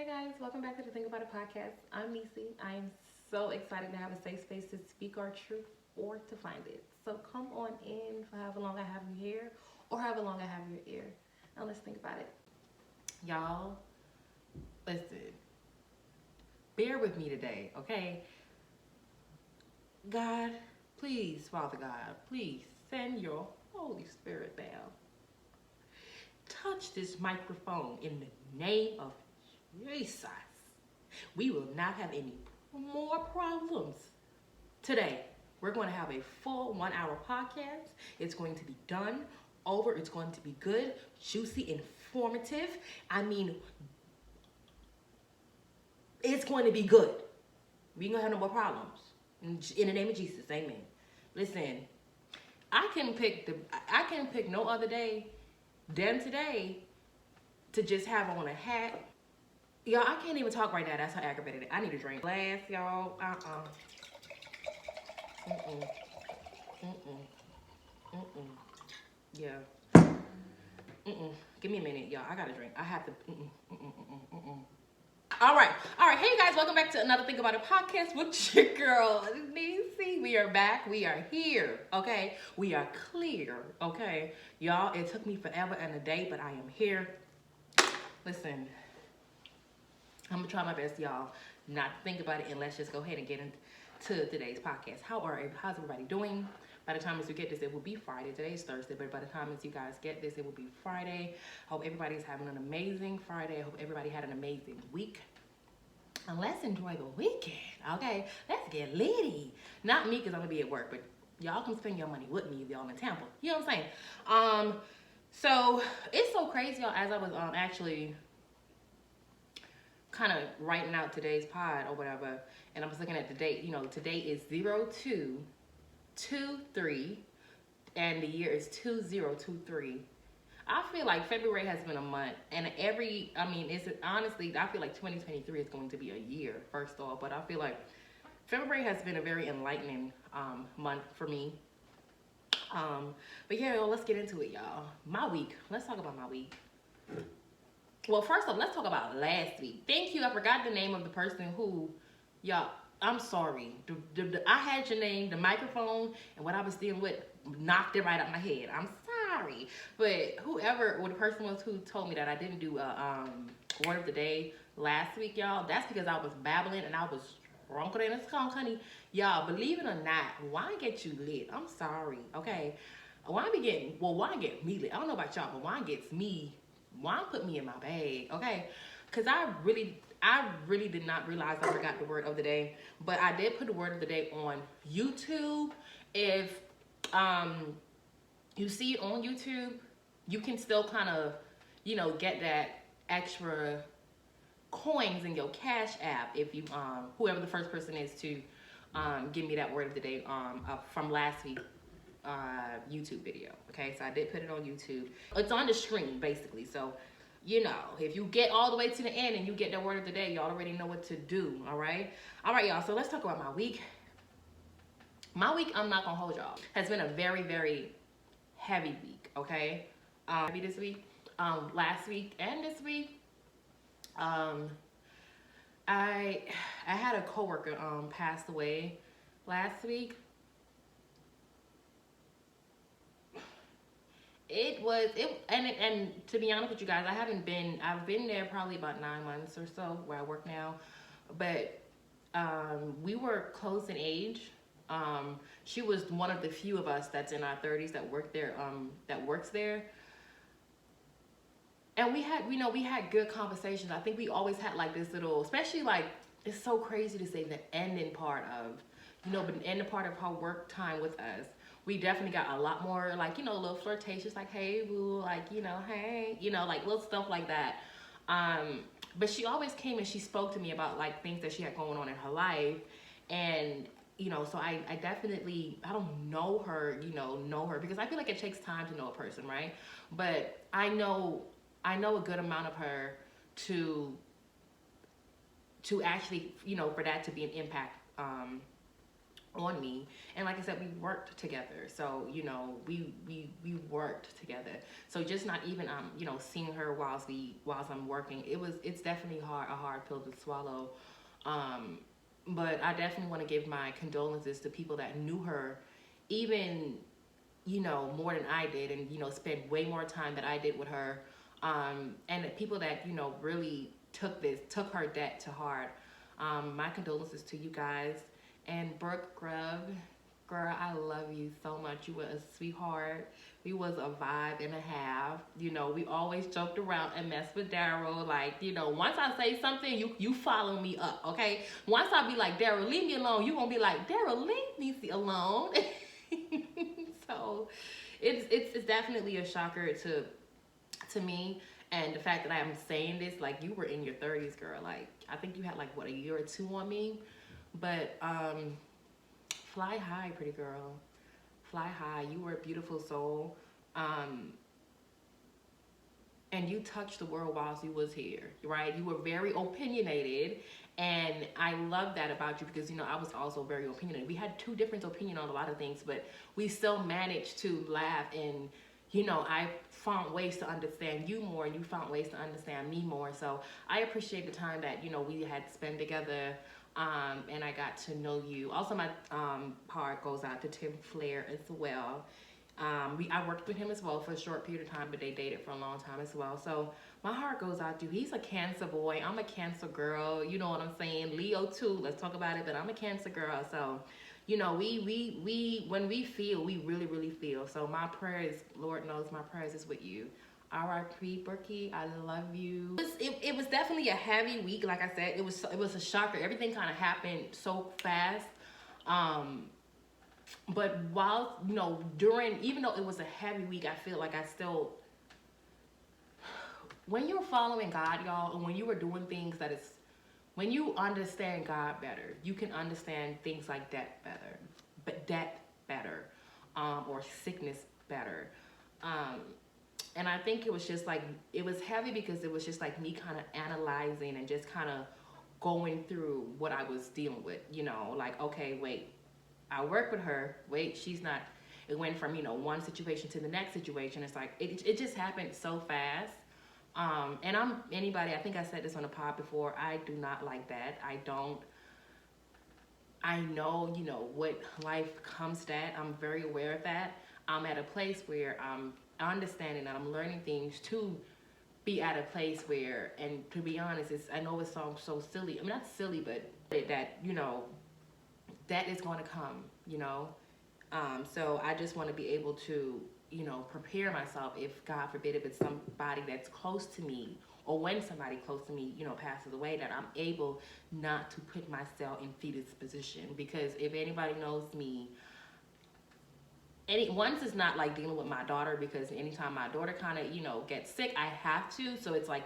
Hi guys, welcome back to the Think About It podcast. I'm Nisi. I am so excited to have a safe space to speak our truth or to find it. So come on in for however long I have you here or however long I have your ear. Now let's think about it. Y'all, listen, bear with me today, okay? God, please, Father God, please send your Holy Spirit down. Touch this microphone in the name of Jesus. We will not have any more problems. Today, we're going to have a full 1 hour podcast. It's going to be done over. It's going to be good, juicy, informative. I mean, it's going to be good. We ain't going to have no more problems. In the name of Jesus, amen. Listen, I can pick no other day than today to just have on a hat. Y'all, I can't even talk right now. That's how aggravated it is. I need a drink. Glass, y'all. Mm-mm. Mm-mm. Mm-mm. Yeah. Mm-mm. Give me a minute, y'all. I got a drink. I have to. Mm-mm. Mm-mm. Mm-mm. Mm-mm. All right. Hey, you guys. Welcome back to another Think About It podcast with your girl, Nisi. We are back. We are here. Okay. We are clear. Okay. Y'all, it took me forever and a day, but I am here. Listen. I'm gonna try my best, y'all, not to think about it, and let's just go ahead and get into today's podcast. How's everybody doing? By the time as you get this, it will be Friday. Today's Thursday, but by the time as you guys get this, it will be Friday. Hope everybody's having an amazing Friday. I hope everybody had an amazing week. And let's enjoy the weekend, okay? Let's get litty. Not me, because I'm gonna be at work, but y'all come spend your money with me if y'all in Tampa. You know what I'm saying? So it's so crazy, y'all, as I was actually kind of writing out today's pod or whatever, and I was looking at the date. You know, today is 02/23, and the year is 2023. I feel like February has been a month, and it's honestly, I feel like 2023 is going to be a year, first off, but I feel like February has been a very enlightening month for me. But yeah, let's get into it, y'all. My week. Let's talk about my week. Well, first off, let's talk about last week. Thank you. I forgot the name of the person who, y'all, I'm sorry. I had your name, the microphone, and what I was dealing with knocked it right out my head. I'm sorry. But the person was who told me that I didn't do a word of the day last week, y'all, that's because I was babbling and I was drunker than a skunk, honey. Y'all, believe it or not, wine gets you lit. I'm sorry, okay? Wine get me lit. I don't know about y'all, but wine put me in my bag, okay? Because I really did not realize I forgot the word of the day. But I did put the word of the day on YouTube. If you see it on YouTube, you can still kind of, get that extra coins in your Cash App if you, whoever the first person is to give me that word of the day from last week. YouTube video. Okay, so I did put it on YouTube. It's on the screen basically. So, if you get all the way to the end and you get that word of the day, y'all already know what to do. All right, y'all. So let's talk about my week. My week, I'm not gonna hold y'all, has been a very, very heavy week. Okay, heavy this week, last week, and this week. I had a coworker passed away last week. And to be honest with you guys, I've been there probably about 9 months or so where I work now, but we were close in age. She was one of the few of us that's in our 30s that works there. And we had good conversations. I think we always had like this little, especially like, it's so crazy to say the ending part of, but the ending part of her work time with us. We definitely got a lot more, like, a little flirtatious, like, hey, boo, like, hey, like little stuff like that. But she always came and she spoke to me about, like, things that she had going on in her life. And, so I definitely, I don't know her, because I feel like it takes time to know a person, right? But I know a good amount of her to actually, for that to be an impact, on me. And like I said, we worked together, so we worked together. So just not even seeing her whilst I'm working, it's definitely a hard pill to swallow. um but I definitely want to give my condolences to people that knew her, even more than I did, and spent way more time than I did with her. And the people that really took her debt to heart. My condolences to you guys. And Brooke Grubb, girl, I love you so much. You were a sweetheart. We was a vibe and a half. We always joked around and messed with Daryl. Like, once I say something, you follow me up, okay? Once I be like, Daryl, leave me alone, you gonna be like, Daryl, leave me alone. So it's definitely a shocker to me. And the fact that I'm saying this, like, you were in your 30s, girl. Like, I think you had like what, a year or two on me. But fly high, pretty girl. Fly high. You were a beautiful soul. And you touched the world whilst you was here, right? You were very opinionated, and I love that about you, because I was also very opinionated. We had two different opinions on a lot of things, but we still managed to laugh. And I found ways to understand you more, and you found ways to understand me more. So I appreciate the time that we had spent together. And I got to know you. Also, my heart goes out to Tim Flair as well. I worked with him as well for a short period of time, but they dated for a long time as well. So my heart goes out to you. He's a Cancer boy. I'm a Cancer girl. You know what I'm saying? Leo too. Let's talk about it. But I'm a Cancer girl. So, we when we feel, we really, really feel. So my prayers, Lord knows, my prayers is with you. R.I.P. Brookie, I love you. It was definitely a heavy week. Like I said, it was a shocker. Everything kind of happened so fast. But while during, even though it was a heavy week, I feel like I still, when you're following God, y'all, and when you are doing things when you understand God better, you can understand things like death better, or sickness better. And I think it was just like, it was heavy because it was just like me kind of analyzing and just kind of going through what I was dealing with. Like, okay, wait, I work with her. Wait, she's not. It went from one situation to the next situation. It's like it just happened so fast. And I think I said this on a pod before. I do not like that. I don't. I know what life comes at. I'm very aware of that. I'm at a place where I'm understanding that I'm learning things to be at a place where, and to be honest, I know it sounds so silly. I mean, not silly, but that that is going to come. So I just want to be able to prepare myself, if God forbid, if it's somebody that's close to me, or when somebody close to me passes away, that I'm able not to put myself in fetus position. Because if anybody knows me, once it's not like dealing with my daughter, because anytime my daughter kind of gets sick, I have to. So it's like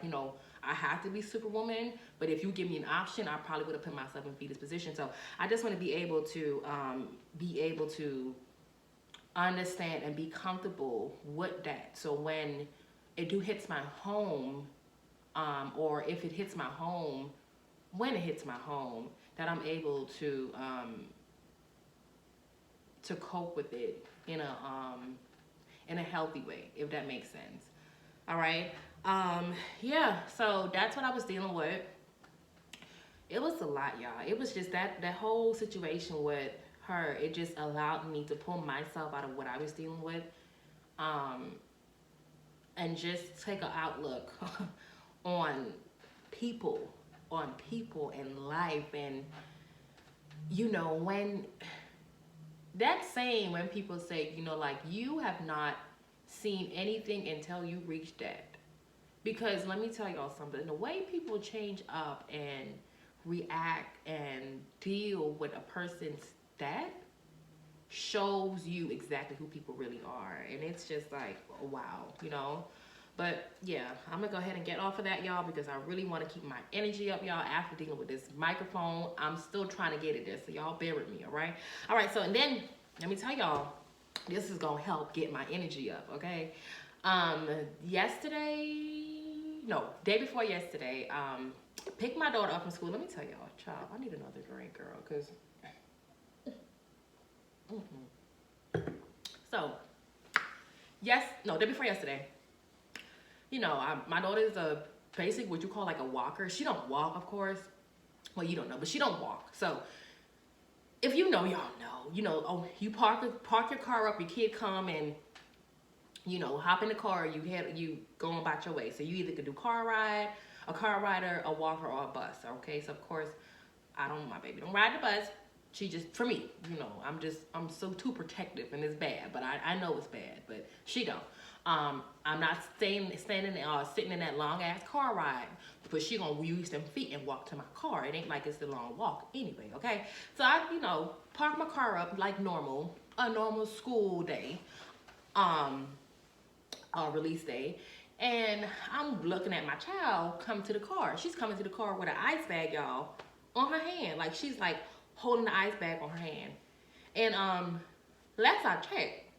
I have to be superwoman. But if you give me an option, I probably would have put myself in fetus position. So I just want to be able to understand and be comfortable with that. So when it hits my home, or if it hits my home, when it hits my home, that I'm able to cope with it in a healthy way, if that makes sense. All right. Yeah. So that's what I was dealing with. It was a lot, y'all. It was just that whole situation with her. It just allowed me to pull myself out of what I was dealing with, and just take an outlook on people, and life. And when that saying, when people say, like, you have not seen anything until you reach that. Because let me tell y'all something, the way people change up and react and deal with a person's death shows you exactly who people really are. And it's just like, wow. But yeah, I'm gonna go ahead and get off of that, y'all, because I really want to keep my energy up, y'all, after dealing with this microphone. I'm still trying to get it there, so y'all bear with me. All right. So, and then let me tell y'all, this is gonna help get my energy up. Okay. Day before yesterday, picked my daughter up from school. Let me tell y'all, child, I need another drink, girl, because So, yes, no, day before yesterday, my daughter is a basic what you call like a walker. She don't walk, of course. Well, you don't know, but she don't walk. So, if you know, y'all know. Oh, you park your car up, your kid come and hop in the car, you go on about your way. So you either could do a car rider, a walker, or a bus. Okay, so of course, my baby don't ride the bus. She just, for me, I'm so too protective and it's bad, but I know it's bad, but she don't. I'm not sitting in that long ass car ride, but she gonna use them feet and walk to my car. It ain't like it's a long walk anyway, okay? So I, park my car up like a normal school day. Release day, and I'm looking at my child come to the car. She's coming to the car with an ice bag, y'all, on her hand. Like she's like holding the ice bag on her hand. And last I checked,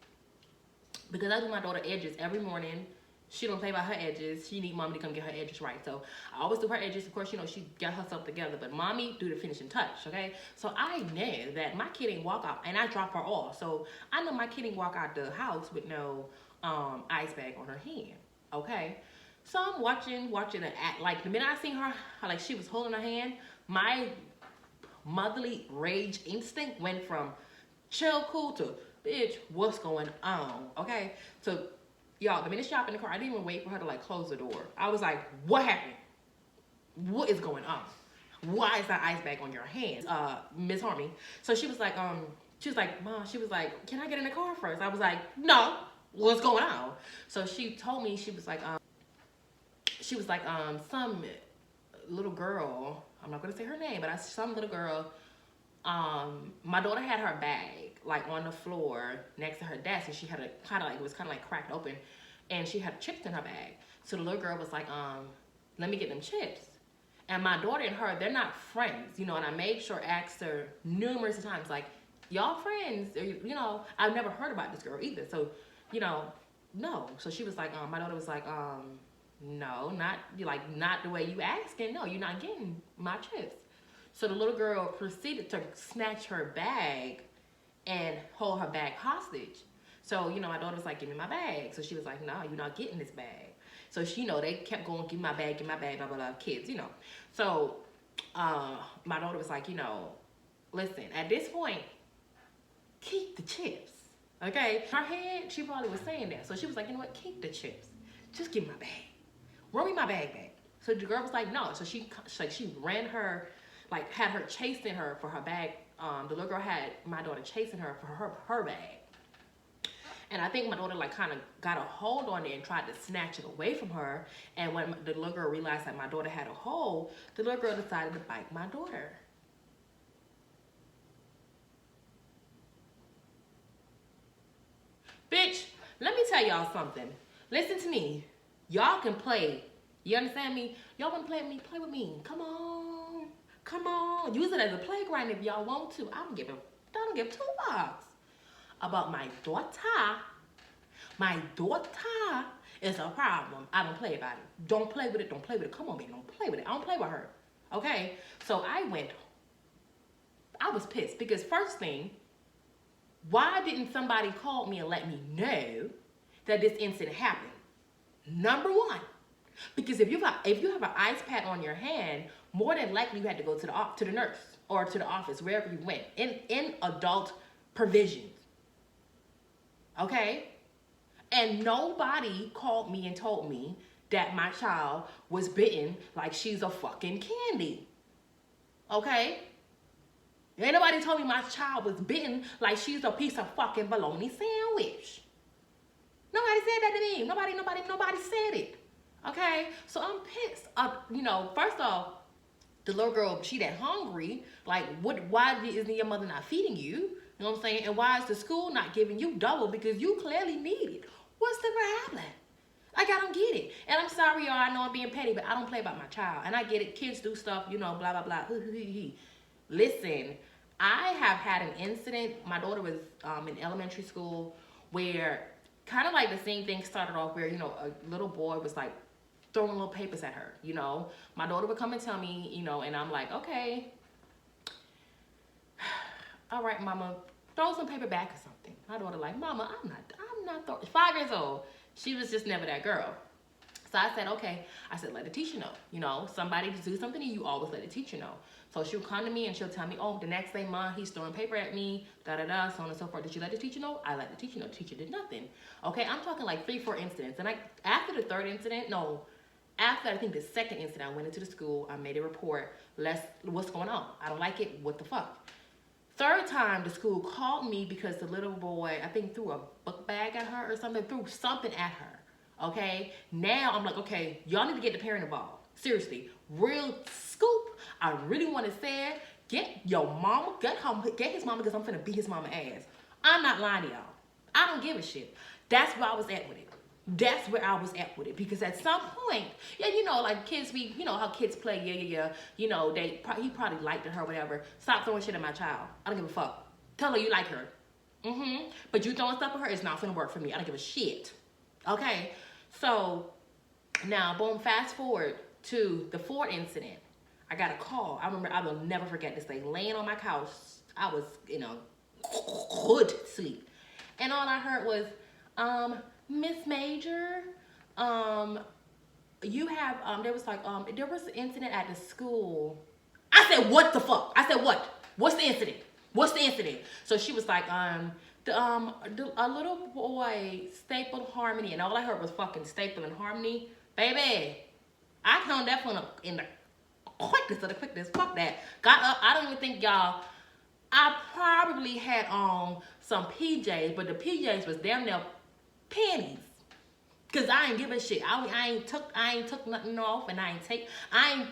because I do my daughter edges every morning. She don't play by her edges. She need mommy to come get her edges right. So I always do her edges. Of course, she got herself together, but mommy do the finishing touch, okay? So I know that my kid ain't walk out, and I drop her off. So I know my kid ain't walk out the house with no ice bag on her hand, okay? So I'm watching the act. Like the minute I seen her, like she was holding her hand, my motherly rage instinct went from chill, cool to bitch, what's going on, okay? So y'all, the minute she hopped in the car, I didn't even wait for her to like close the door. I was like, what happened? What is going on? Why is that ice bag on your hand, Miss Harmony? So she was like, Mom, she was like, can I get in the car first? I was like, no, what's going on? So she told me, she was like, some little girl, I'm not gonna say her name, but some little girl, my daughter had her bag like on the floor next to her desk, and she had it was kind of like cracked open, and she had chips in her bag. So the little girl was like, let me get them chips. And my daughter and her, they're not friends, and I made sure, asked her numerous times, like, y'all friends? I've never heard about this girl either. So, no. So she was like, my daughter was like, no, not the way you asking. No, you're not getting my chips. So the little girl proceeded to snatch her bag and hold her bag hostage. So, my daughter was like, give me my bag. So she was like, no, you're not getting this bag. So she, they kept going, give me my bag, blah, blah, blah, kids, So my daughter was like, listen, at this point, keep the chips, okay? Her head, she probably was saying that. So she was like, you know what, keep the chips. Just give me my bag. Run me my bag back. So the girl was like, no. So she ran her, like had her chasing her for her bag. The little girl had my daughter chasing her for her bag. And I think my daughter like kind of got a hold on it and tried to snatch it away from her. And when the little girl realized that my daughter had a hold, the little girl decided to bite my daughter. Bitch, let me tell y'all something. Listen to me. Y'all can play. You understand me? Y'all want to play with me? Play with me. Come on. Come on. Use it as a playground if y'all want to. I don't give two fucks about my daughter. My daughter is a problem. I don't play about it. Don't play with it. Don't play with it. Come on, baby. Don't play with it. I don't play with her. Okay? So I was pissed because first thing, why didn't somebody call me and let me know that this incident happened? Number one, because if you have an ice pad on your hand, more than likely you had to go to the nurse or to the office, wherever you went, in adult provisions. Okay? And nobody called me and told me that my child was bitten like she's a fucking candy. Okay? Ain't nobody told me my child was bitten like she's a piece of fucking bologna sandwich. Nobody said that to me. Nobody said it. Okay? So I'm pissed. First off, the little girl, she that hungry. Like, why isn't your mother not feeding you? You know what I'm saying? And why is the school not giving you double? Because you clearly need it. What's the problem? Like, I don't get it. And I'm sorry, y'all. I know I'm being petty, but I don't play about my child. And I get it. Kids do stuff, blah, blah, blah. Listen, I have had an incident. My daughter was in elementary school where kind of like the same thing started off where, a little boy was like throwing little papers at her, My daughter would come and tell me, and I'm like, okay, all right, mama, throw some paper back or something. My daughter like, Mama, I'm not throwing. 5 years old. She was just never that girl. So I said, okay. I said, let the teacher know. You know, somebody to do something to you, always let the teacher know. So she'll come to me and she'll tell me, oh, the next day, Mom, he's throwing paper at me, da-da-da, so on and so forth. Did you let the teacher know? I let the teacher know. The teacher did nothing. Okay, I'm talking like 3, 4 incidents. And after the third incident, after I think the second incident, I went into the school, I made a report. What's going on? I don't like it. What the fuck? Third time, the school called me because the little boy, I think, threw a book bag at her or something, threw something at her. Okay, now I'm like, okay, y'all need to get the parent involved. Seriously, real scoop. I really want to say it. Get your mama, get his mama, because I'm finna beat his mama ass. I'm not lying to y'all. I don't give a shit. That's where I was at with it. That's where I was at with it, because at some point, yeah, you know, like kids, you know how kids play, yeah, you know, he probably liked her, whatever. Stop throwing shit at my child. I don't give a fuck. Tell her you like her. But you throwing stuff at her is not gonna work for me. I don't give a shit. Okay, so now, boom, fast forward to the fourth incident. I got a call. I remember, I will never forget this day. Laying on my couch, I was, you know, good sleep. And all I heard was, Miss Major, you have, there was an incident at the school. I said, what the fuck? I said, what? What's the incident? What's the incident? So she was like, a little boy stapled Harmony, and all I heard was fucking staple and Harmony. Baby, I count that phone up in the quickness of the quickness. Fuck that. Got up. I don't even think y'all. I probably had on some PJs, but the PJs was damn near panties. Cause I ain't give a shit. I ain't took nothing off, and I ain't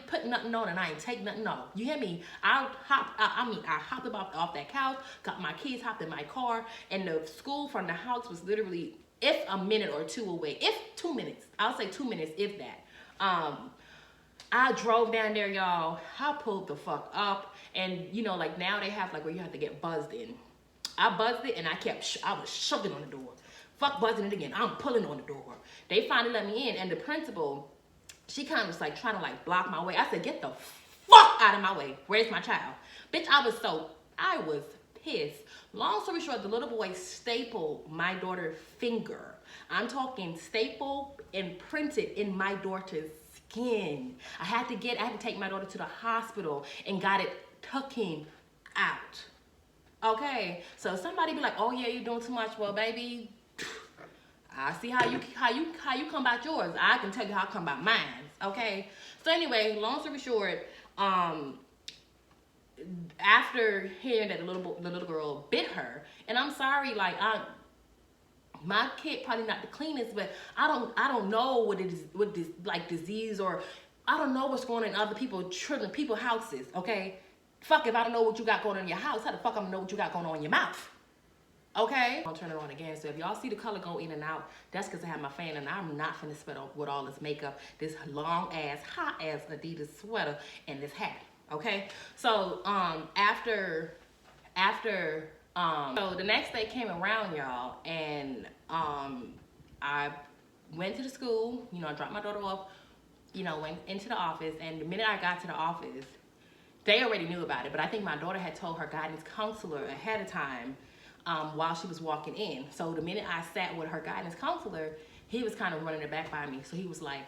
put nothing on, and I ain't take nothing off. You hear me? I hopped off that couch, got my kids, hopped in my car, and the school from the house was literally, if a minute or two away, if 2 minutes. I'll say 2 minutes, if that. I drove down there, y'all. I pulled the fuck up, and you know, like now they have like where you have to get buzzed in. I buzzed it, and I was shoving on the door. Fuck buzzing it again. I'm pulling on the door. They finally let me in, and the principal, she kind of was like trying to like block my way. I said, get the fuck out of my way. Where's my child? Bitch, I was pissed. Long story short, the little boy stapled my daughter's finger. I'm talking staple and printed in my daughter's skin. I had to take my daughter to the hospital and got it tucking out. Okay, so somebody be like, oh yeah, you're doing too much. Well, baby, I see how you come about yours. I can tell you how I come about mine. Okay. So anyway, long story short, after hearing that the little girl bit her, and I'm sorry, like my kid probably not the cleanest, but I don't know what this like disease, or I don't know what's going on in other people's houses. Okay. Fuck if I don't know what you got going on in your house. How the fuck I'm gonna know what you got going on in your mouth? Okay? I'll turn it on again. So if y'all see the color go in and out, that's because I have my fan, and I'm not finna sweat up with all this makeup, this long ass, hot ass Adidas sweater, and this hat. Okay? So so the next day came around, y'all, and I went to the school, you know, I dropped my daughter off, you know, went into the office, and the minute I got to the office, they already knew about it, but I think my daughter had told her guidance counselor ahead of time while she was walking in. So the minute I sat with her guidance counselor, he was kind of running it back by me. So he was like,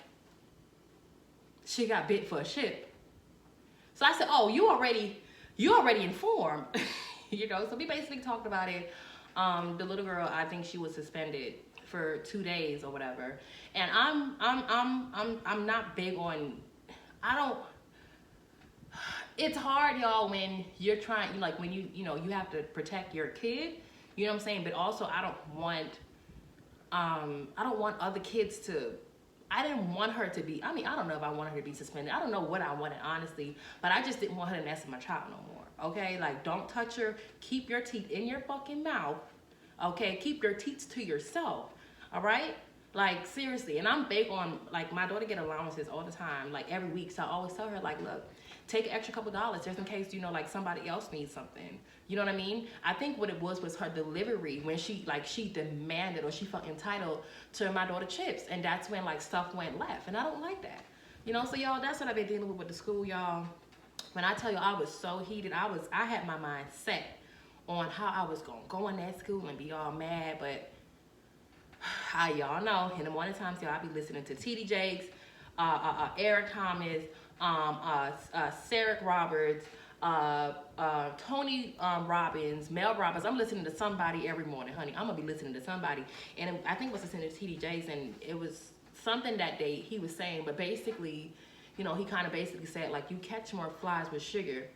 she got bit for a ship. So I said, oh, you already informed. You know, so we basically talked about it. The little girl, I think she was suspended for 2 days or whatever. And I'm not big on, it's hard, y'all, when you're trying, like when you have to protect your kid, you know what I'm saying? But also I don't want other kids to, I didn't want her to be, I don't know if I wanted her to be suspended. I don't know what I wanted, honestly, but I just didn't want her to mess with my child no more, okay? Like, don't touch her. Keep your teeth in your fucking mouth, okay? Keep your teeth to yourself, all right? Like, seriously. And I'm big on, like, my daughter get allowances all the time, like every week. So I always tell her, like, look, take an extra couple dollars just in case, you know, like somebody else needs something. You know what I mean? I think what it was her delivery when she demanded, or she felt entitled to my daughter chips. And that's when like stuff went left. And I don't like that. You know, so y'all, that's what I've been dealing with the school, y'all. When I tell you I was so heated, I had my mind set on how I was gonna go in that school and be all mad, but y'all know in the morning times, y'all, I be listening to TD Jakes, Eric Thomas, Sarah Roberts, Tony Robbins, Mel Robbins. I'm listening to somebody every morning, honey. I'm gonna be listening to somebody, and I think I was listening to TD Jakes, and it was something that day he was saying, but basically, he kind of basically said like, you catch more flies with sugar,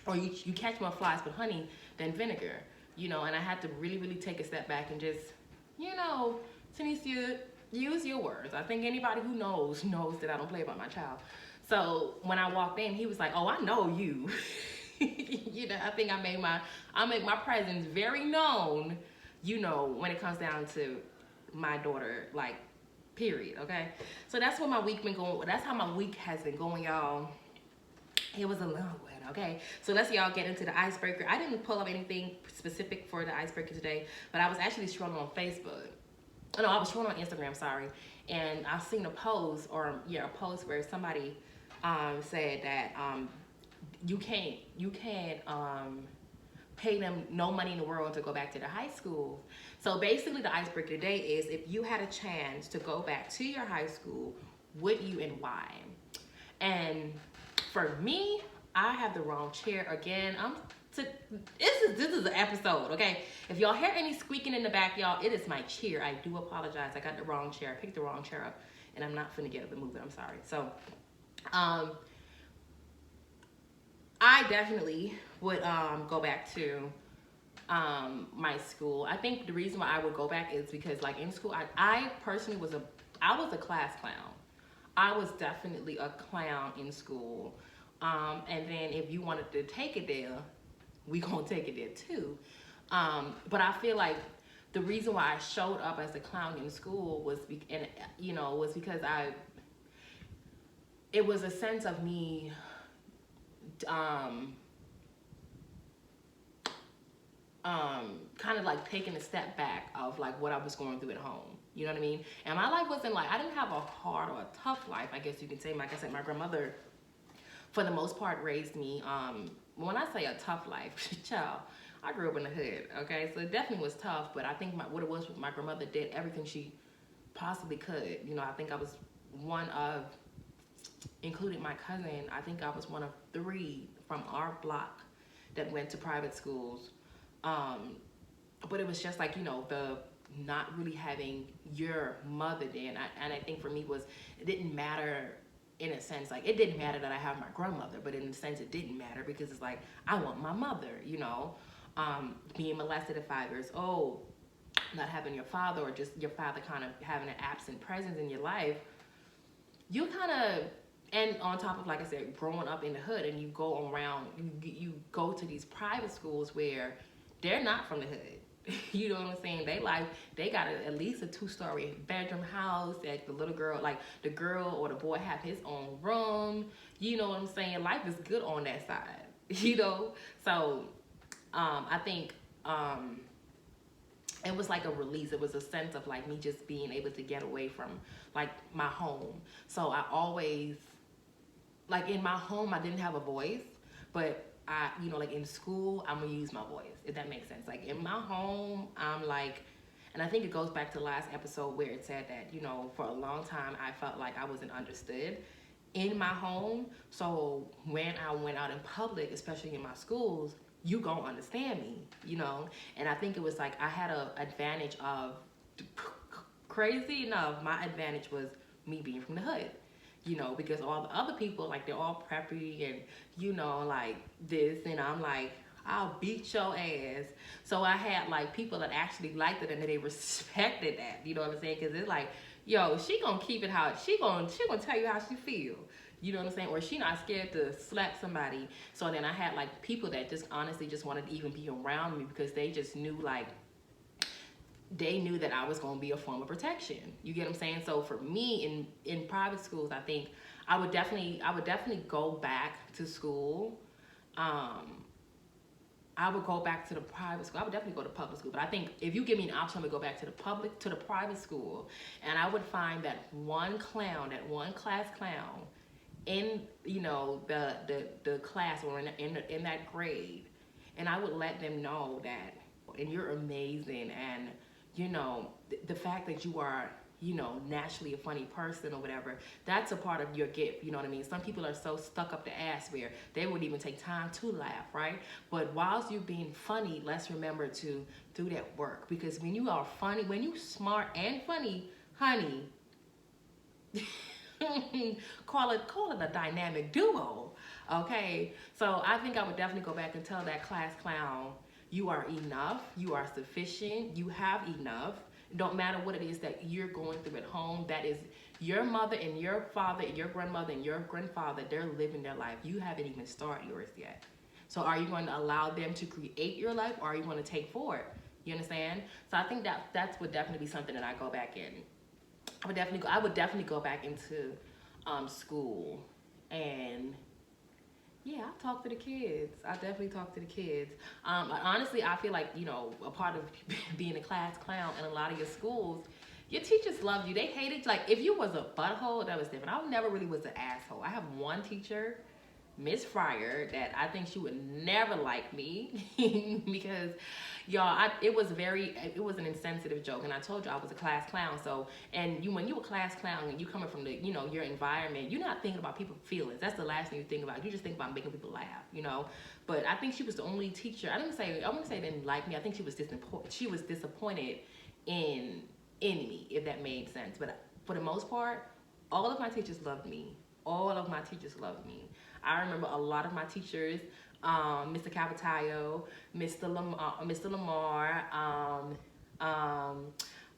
or you catch more flies with honey than vinegar, and I had to really, really take a step back and just, Tanisha, use your words. I think anybody who knows that I don't play about my child. So when I walked in, he was like, "Oh, I know you." I think I make my presence very known, when it comes down to my daughter, like, period. Okay. So that's what my week been going. That's how my week has been going, y'all. It was a long one, okay? So let's y'all get into the icebreaker. I didn't pull up anything specific for the icebreaker today, but I was actually scrolling on Facebook. Oh, no, I was scrolling on Instagram, sorry. And I seen a post, a post where somebody said that you can't pay them no money in the world to go back to the high school. So basically the icebreaker today is, if you had a chance to go back to your high school, would you and why? And for me, I have the wrong chair again. This is an episode, okay? If y'all hear any squeaking in the back, y'all, it is my chair. I do apologize. I got the wrong chair. I picked the wrong chair up, and I'm not finna get up and move it. I'm sorry. So, I definitely would go back to my school. I think the reason why I would go back is because, like, in school, I personally was a class clown. I was definitely a clown in school. And then if you wanted to take it there, we gonna take it there too. But I feel like the reason why I showed up as a clown in school was because it was a sense of me kind of like taking a step back of like what I was going through at home. You know what I mean? And my life wasn't like, I didn't have a hard or a tough life, I guess you can say. Like I said, my grandmother, for the most part, raised me. When I say a tough life, child, I grew up in the hood, okay? So it definitely was tough, but I think what it was, my grandmother did everything she possibly could. I think I was one of, including my cousin, I think I was one of 3 from our block that went to private schools. But it was just like, the not really having your mother there. And I think for me it didn't matter in a sense. Like, it didn't matter that I have my grandmother, but in a sense it didn't matter because it's like, I want my mother, being molested at 5 years old, not having your father, or just your father kind of having an absent presence in your life. You kind of, and on top of, like I said, growing up in the hood, and you go around, you go to these private schools where they're not from the hood. You know what I'm saying? They got at least a 2-story bedroom house that the little girl, like the girl or the boy, have his own room. You know what I'm saying? Life is good on that side, So I think it was like a release. It was a sense of like me just being able to get away from like my home. So I always, like, in my home, I didn't have a voice, but I, like in school, I'm gonna use my voice, if that makes sense. Like in my home, I'm like, and I think it goes back to the last episode where it said that, for a long time, I felt like I wasn't understood in my home. So when I went out in public, especially in my schools, you gonna understand me, And I think it was like I had an advantage of, crazy enough, my advantage was me being from the hood. Because all the other people, like, they're all preppy and, like this, and I'm like, I'll beat your ass. So I had like people that actually liked it and they respected that, you know what I'm saying? Because it's like, yo, she gonna keep it how, she gonna tell you how she feel. You know what I'm saying? Or she not scared to slap somebody. So then I had like people that just honestly just wanted to even be around me because they just knew, like, they knew that I was going to be a form of protection. You get what I'm saying? So for me in private schools, I think I would definitely go back to school. I would go back to the private school. I would definitely go to public school. But I think if you give me an option, I would go back to the private school, and I would find that one class clown in, the class or in that grade, and I would let them know that, and you're amazing, and the fact that you are naturally a funny person or whatever, that's a part of your gift. You know what I mean? Some people are so stuck up the ass where they wouldn't even take time to laugh, right? But whilst you being funny, let's remember to do that work, because when you are funny, when you smart and funny, honey, call it a dynamic duo. Okay, so I think I would definitely go back and tell that class clown, you are enough, you are sufficient, you have enough. Don't matter what it is that you're going through at home. That is your mother and your father and your grandmother and your grandfather. They're living their life. You haven't even started yours yet. So are you going to allow them to create your life, or are you going to take forward? You understand? So I think that would definitely be something that I go back in. I would definitely go back into school, and yeah, I talk to the kids. I definitely talk to the kids. Honestly, I feel like, a part of being a class clown in a lot of your schools, your teachers loved you. They hated, like, if you was a butthole, that was different. I never really was an asshole. I have one teacher, Miss Fryer, that I think she would never like me because, y'all, it was an insensitive joke, and I told you I was a class clown. So, and when you a class clown and you coming from the, your environment, you're not thinking about people's feelings. That's the last thing you think about. You just think about making people laugh, But I think she was the only teacher. I wouldn't say didn't like me. I think she was disappointed in me, if that made sense. But for the most part, all of my teachers loved me. All of my teachers loved me. I remember a lot of my teachers, Mr. Capitayo, Mr. Lamar,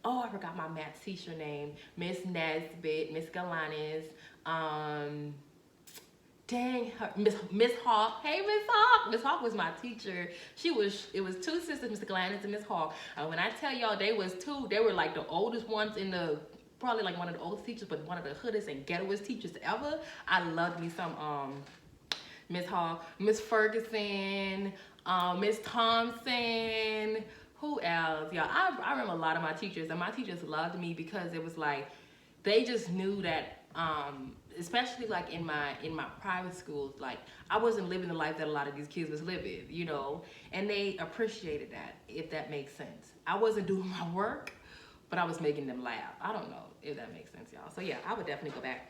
I forgot my math teacher name, Miss Nesbitt, Miss Galanis, Miss Hawk. Hey, Miss Hawk. Miss Hawk was my teacher. It was two sisters, Mr. Galanis and Miss Hawk. When I tell y'all they were like the oldest ones probably like one of the oldest teachers, but one of the hoodest and ghettoest teachers ever. I loved me some Miss Hall, Miss Ferguson, Miss Thompson. Who else? Yeah, I remember a lot of my teachers, and my teachers loved me because it was like they just knew that, especially like in my private schools, like I wasn't living the life that a lot of these kids was living, and they appreciated that, if that makes sense. I wasn't doing my work, but I was making them laugh. I don't know if that makes sense, y'all. So yeah, I would definitely go back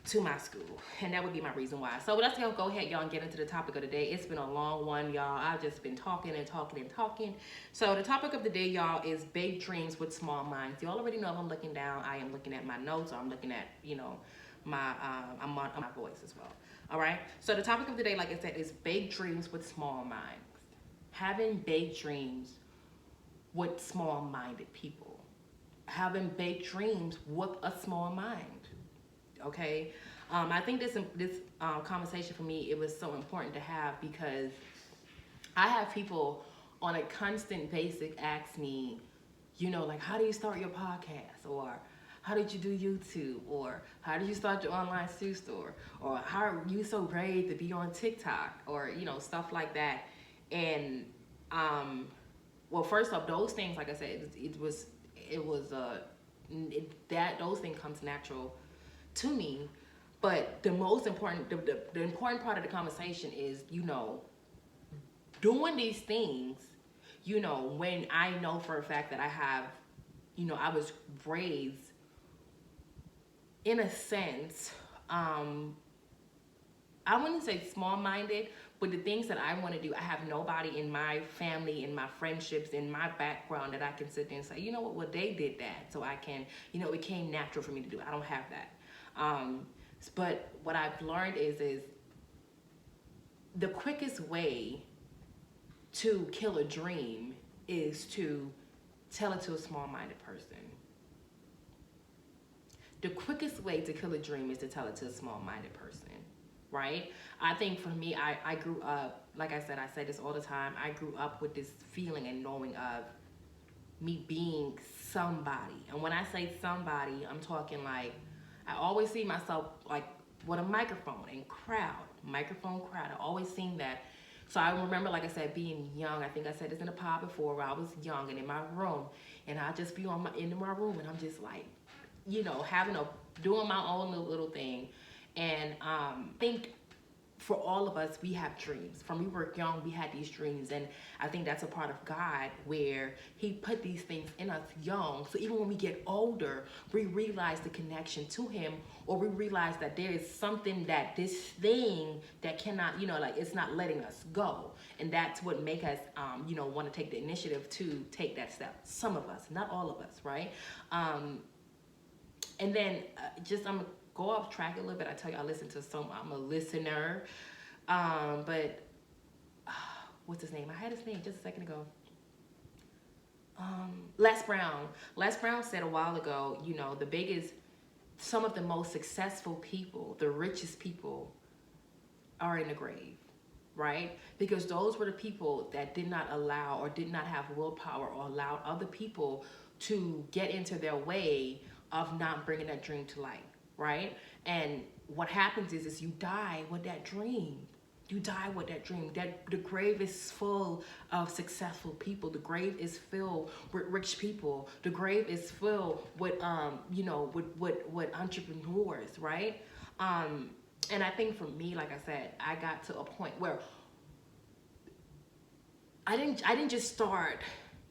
to my school, and that would be my reason why. So let's go ahead, y'all, and get into the topic of the day. It's been a long one, y'all. I've just been talking and talking and talking. So the topic of the day, y'all, is big dreams with small minds. Y'all already know if I'm looking down, I am looking at my notes, or I'm looking at, my I'm on my voice as well. All right. So the topic of the day, like I said, is big dreams with small minds. Having big dreams with small-minded people. Having big dreams with a small mind. Okay, I think this conversation for me, it was so important to have, because I have people on a constant basis ask me, like, how do you start your podcast, or how did you do YouTube, or how did you start your online shoe store, or how are you so brave to be on TikTok, or stuff like that. And well, first off, those things, like I said, those things comes natural to me. But the most important, the important part of the conversation is, doing these things, when I know for a fact that I have, I was raised in a sense, I wouldn't say small-minded, but the things that I want to do, I have nobody in my family, in my friendships, in my background that I can sit there and say, you know what, well, they did that, so I can, it came natural for me to do. I don't have that. But what I've learned is the quickest way to kill a dream is to tell it to a small-minded person. The quickest way to kill a dream is to tell it to a small-minded person, right? I think for me, I grew up, like I said this all the time, I grew up with this feeling and knowing of me being somebody. And when I say somebody, I'm talking like, I always see myself like with a microphone and microphone crowd. I always seen that. So I remember, like I said, being young. I think I said this in a pod before, where I was young and in my room, and I'd just be in my room, and I'm just like, doing my own little thing. And I think for all of us, we have dreams. From we were young, we had these dreams, and I think that's a part of God where He put these things in us young. So even when we get older, we realize the connection to Him, or we realize that there is something that this thing that cannot, like it's not letting us go, and that's what make us, want to take the initiative to take that step. Some of us, not all of us, right? And then I'm gonna go off track a little bit. I tell you, I listen to I'm a listener. But what's his name? I had his name just a second ago. Les Brown. Les Brown said a while ago, some of the most successful people, the richest people, are in the grave, right? Because those were the people that did not allow or did not have willpower or allowed other people to get into their way of not bringing that dream to light, right? And what happens is you die with that dream. You die with that dream. That the grave is full of successful people. The grave is filled with rich people. The grave is filled with with entrepreneurs, right? And I think for me, like I said, I got to a point where I didn't just start.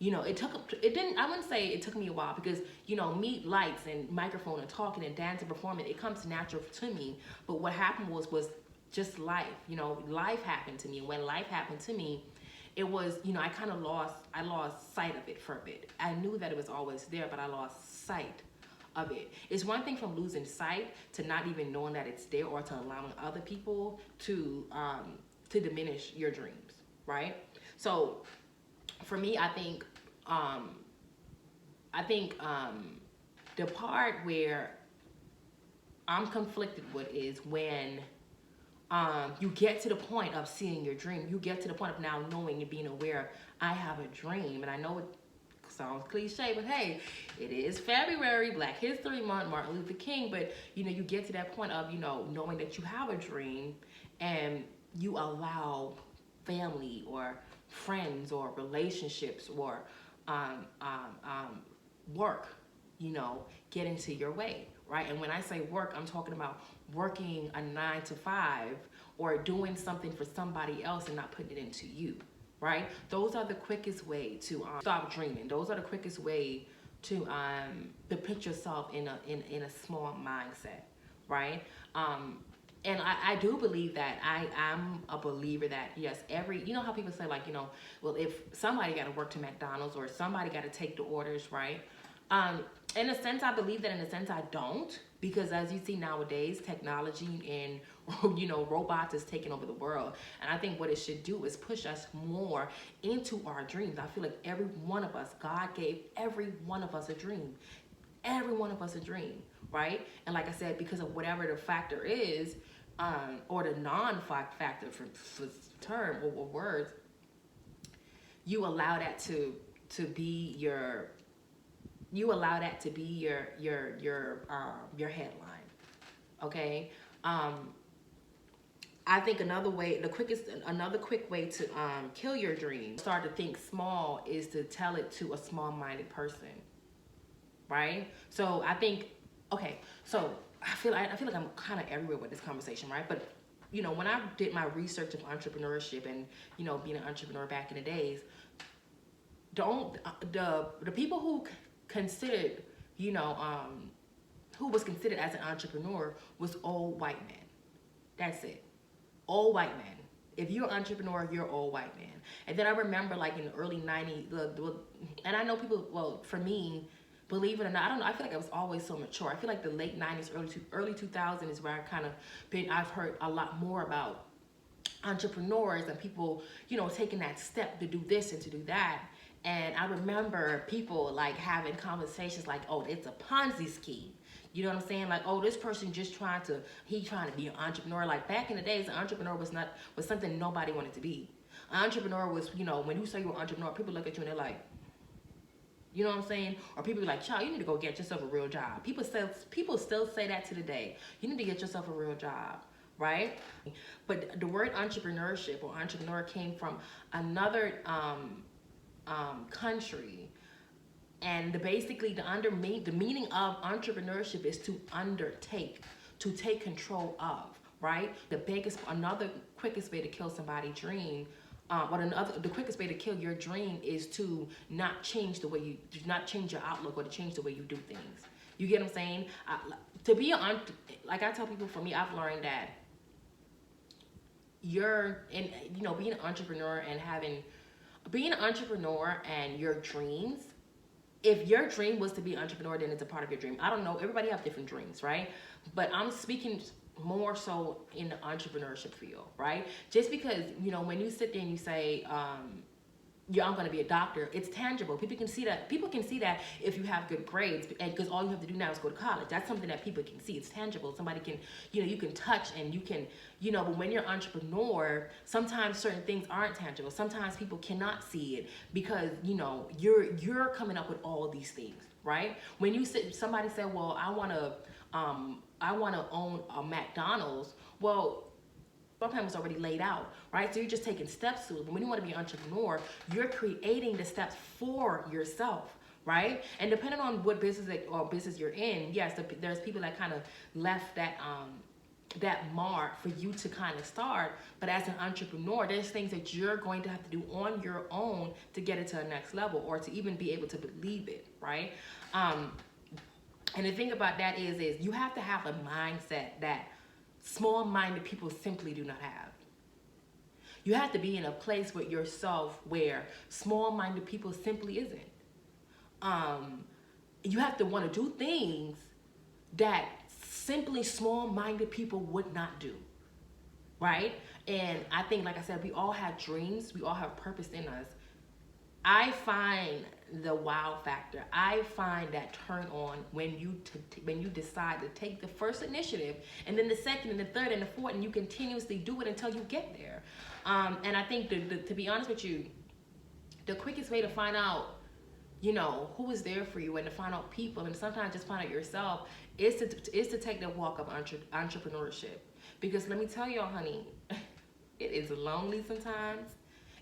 I wouldn't say it took me a while, because, me, lights and microphone and talking and dancing, performing, it comes natural to me. But what happened was just life. Life happened to me. And when life happened to me, it was, I lost sight of it for a bit. I knew that it was always there, but I lost sight of it. It's one thing from losing sight to not even knowing that it's there, or to allowing other people to diminish your dreams, right? So for me, I think the part where I'm conflicted with is when you get to the point of seeing your dream. You get to the point of now knowing and being aware, I have a dream. And I know it sounds cliche, but hey, it is February, Black History Month, Martin Luther King. But, you get to that point of, knowing that you have a dream, and you allow family or friends or relationships or work, get into your way, right? And when I say work, I'm talking about working a 9 to 5 or doing something for somebody else and not putting it into you, right? Those are the quickest way to stop dreaming. Those are the quickest way to put yourself in a small mindset, right? And I do believe that I'm a believer that, yes, how people say, like, well, if somebody got to work to McDonald's or somebody got to take the orders, right? In a sense, I believe that. In a sense, I don't, because as you see nowadays, technology and, robots is taking over the world. And I think what it should do is push us more into our dreams. I feel like every one of us, God gave every one of us a dream. Every one of us a dream, right? And like I said, because of whatever the factor is, or the non-factor for term or words, you allow that to be your headline, okay? I think another quick way to kill your dream, start to think small, is to tell it to a small-minded person, right? So I think, okay, so I feel like I'm kind of everywhere with this conversation, right? But when I did my research of entrepreneurship and being an entrepreneur back in the days, the people who considered who was considered as an entrepreneur was old white men. That's it, old white men. If you're an entrepreneur, you're old white man. And then I remember, like, in the early 90s, and I know people, well, for me, believe it or not, I don't know, I feel like I was always so mature. I feel like the late 90s, early 2000s is where I've heard a lot more about entrepreneurs and people, taking that step to do this and to do that. And I remember people, like, having conversations like, oh, it's a Ponzi scheme. You know what I'm saying? Like, oh, this person just trying to be an entrepreneur. Like, back in the days, an entrepreneur was something nobody wanted to be. An entrepreneur was, when you say you're an entrepreneur, people look at you and they're like, you know what I'm saying? Or people be like, child, you need to go get yourself a real job. People still say that to the day. You need to get yourself a real job, right? But the word entrepreneurship or entrepreneur came from another country. And the meaning of entrepreneurship is to undertake, to take control of, right? Another quickest way to kill somebody's dream, the quickest way to kill your dream is to not change not change your outlook or to change the way you do things. You get what I'm saying? To be like I tell people, for me, I've learned that being an entrepreneur being an entrepreneur and your dreams, if your dream was to be an entrepreneur, then it's a part of your dream. I don't know, everybody have different dreams, right? But I'm speaking more so in the entrepreneurship field, right? Just because, when you sit there and you say, yeah, I'm going to be a doctor, it's tangible. People can see that if you have good grades, and because all you have to do now is go to college. That's something that people can see. It's tangible. Somebody can, you can touch, and you can, but when you're an entrepreneur, sometimes certain things aren't tangible. Sometimes people cannot see it because, you're coming up with all these things, right? When somebody said, well, I want to own a McDonald's. Well, sometimes it's already laid out, right? So you're just taking steps to it. But when you want to be an entrepreneur, you're creating the steps for yourself, right? And depending on what business you're in, yes, there's people that kind of left that mark for you to kind of start. But as an entrepreneur, there's things that you're going to have to do on your own to get it to the next level, or to even be able to believe it, right? And the thing about that is you have to have a mindset that small-minded people simply do not have. You have to be in a place with yourself where small-minded people simply isn't. You have to want to do things that simply small-minded people would not do, right? And I think, like I said, we all have dreams. We all have purpose in us. I find the wow factor. I find that turn on when you decide to take the first initiative, and then the second and the third and the fourth, and you continuously do it until you get there. And I think to be honest with you, the quickest way to find out, who is there for you, and to find out people, and sometimes just find out yourself, is to take the walk of entrepreneurship. Because let me tell y'all, honey, it is lonely sometimes.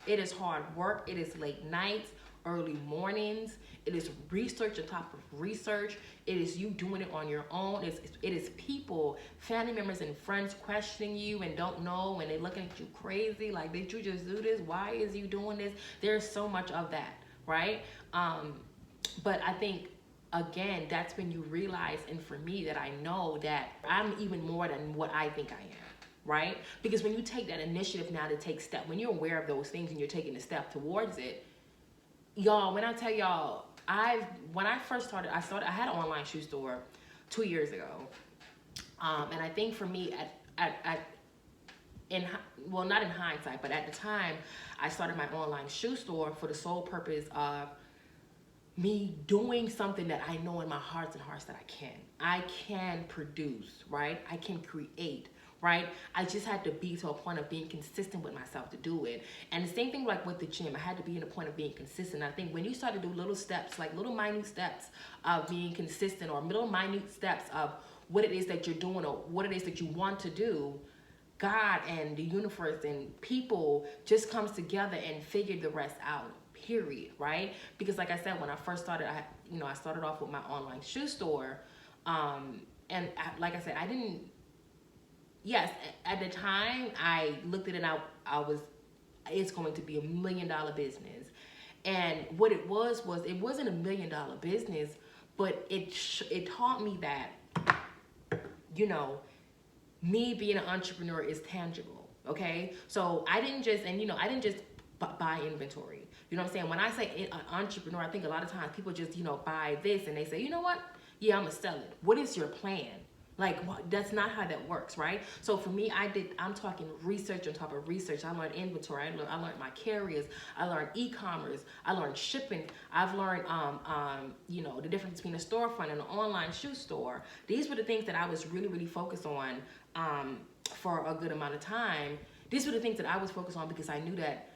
It is hard work. It is late nights, early mornings. It is research on top of research. It is you doing it on your own. It is people, family members and friends questioning you and don't know, and they're looking at you crazy. Like, did you just do this? Why is you doing this? There's so much of that, right? But I think, again, that's when you realize, and for me, that I know that I'm even more than what I think I am. Right? Because when you take that initiative now to take step, when you're aware of those things and you're taking a step towards it, y'all, when I tell y'all, when I first started, I had an online shoe store 2 years ago. And I think for me, not in hindsight, but at the time, I started my online shoe store for the sole purpose of me doing something that I know in my hearts that I can produce, right? I can create. Right? I just had to be to a point of being consistent with myself to do it. And the same thing like with the gym, I had to be in a point of being consistent. I think when you start to do little steps, like little minute steps of being consistent, or little minute steps of what it is that you're doing or what it is that you want to do, God and the universe and people just comes together and figure the rest out, period, right? Because like I said, when I first started, I started off with my online shoe store. Like I said, yes, at the time I looked at it, it's going to be $1 million business. And what it was it wasn't $1 million business, but it taught me that, me being an entrepreneur is tangible. Okay. So I didn't just buy inventory. You know what I'm saying? When I say an entrepreneur, I think a lot of times people just, buy this and they say, you know what? Yeah, I'm gonna sell it. What is your plan? Like, that's not how that works, right? So for me, I'm talking research on top of research. I learned inventory. I learned my carriers. I learned e-commerce. I learned shipping. I've learned, the difference between a storefront and an online shoe store. These were the things that I was really, really focused on for a good amount of time. These were the things that I was focused on because I knew that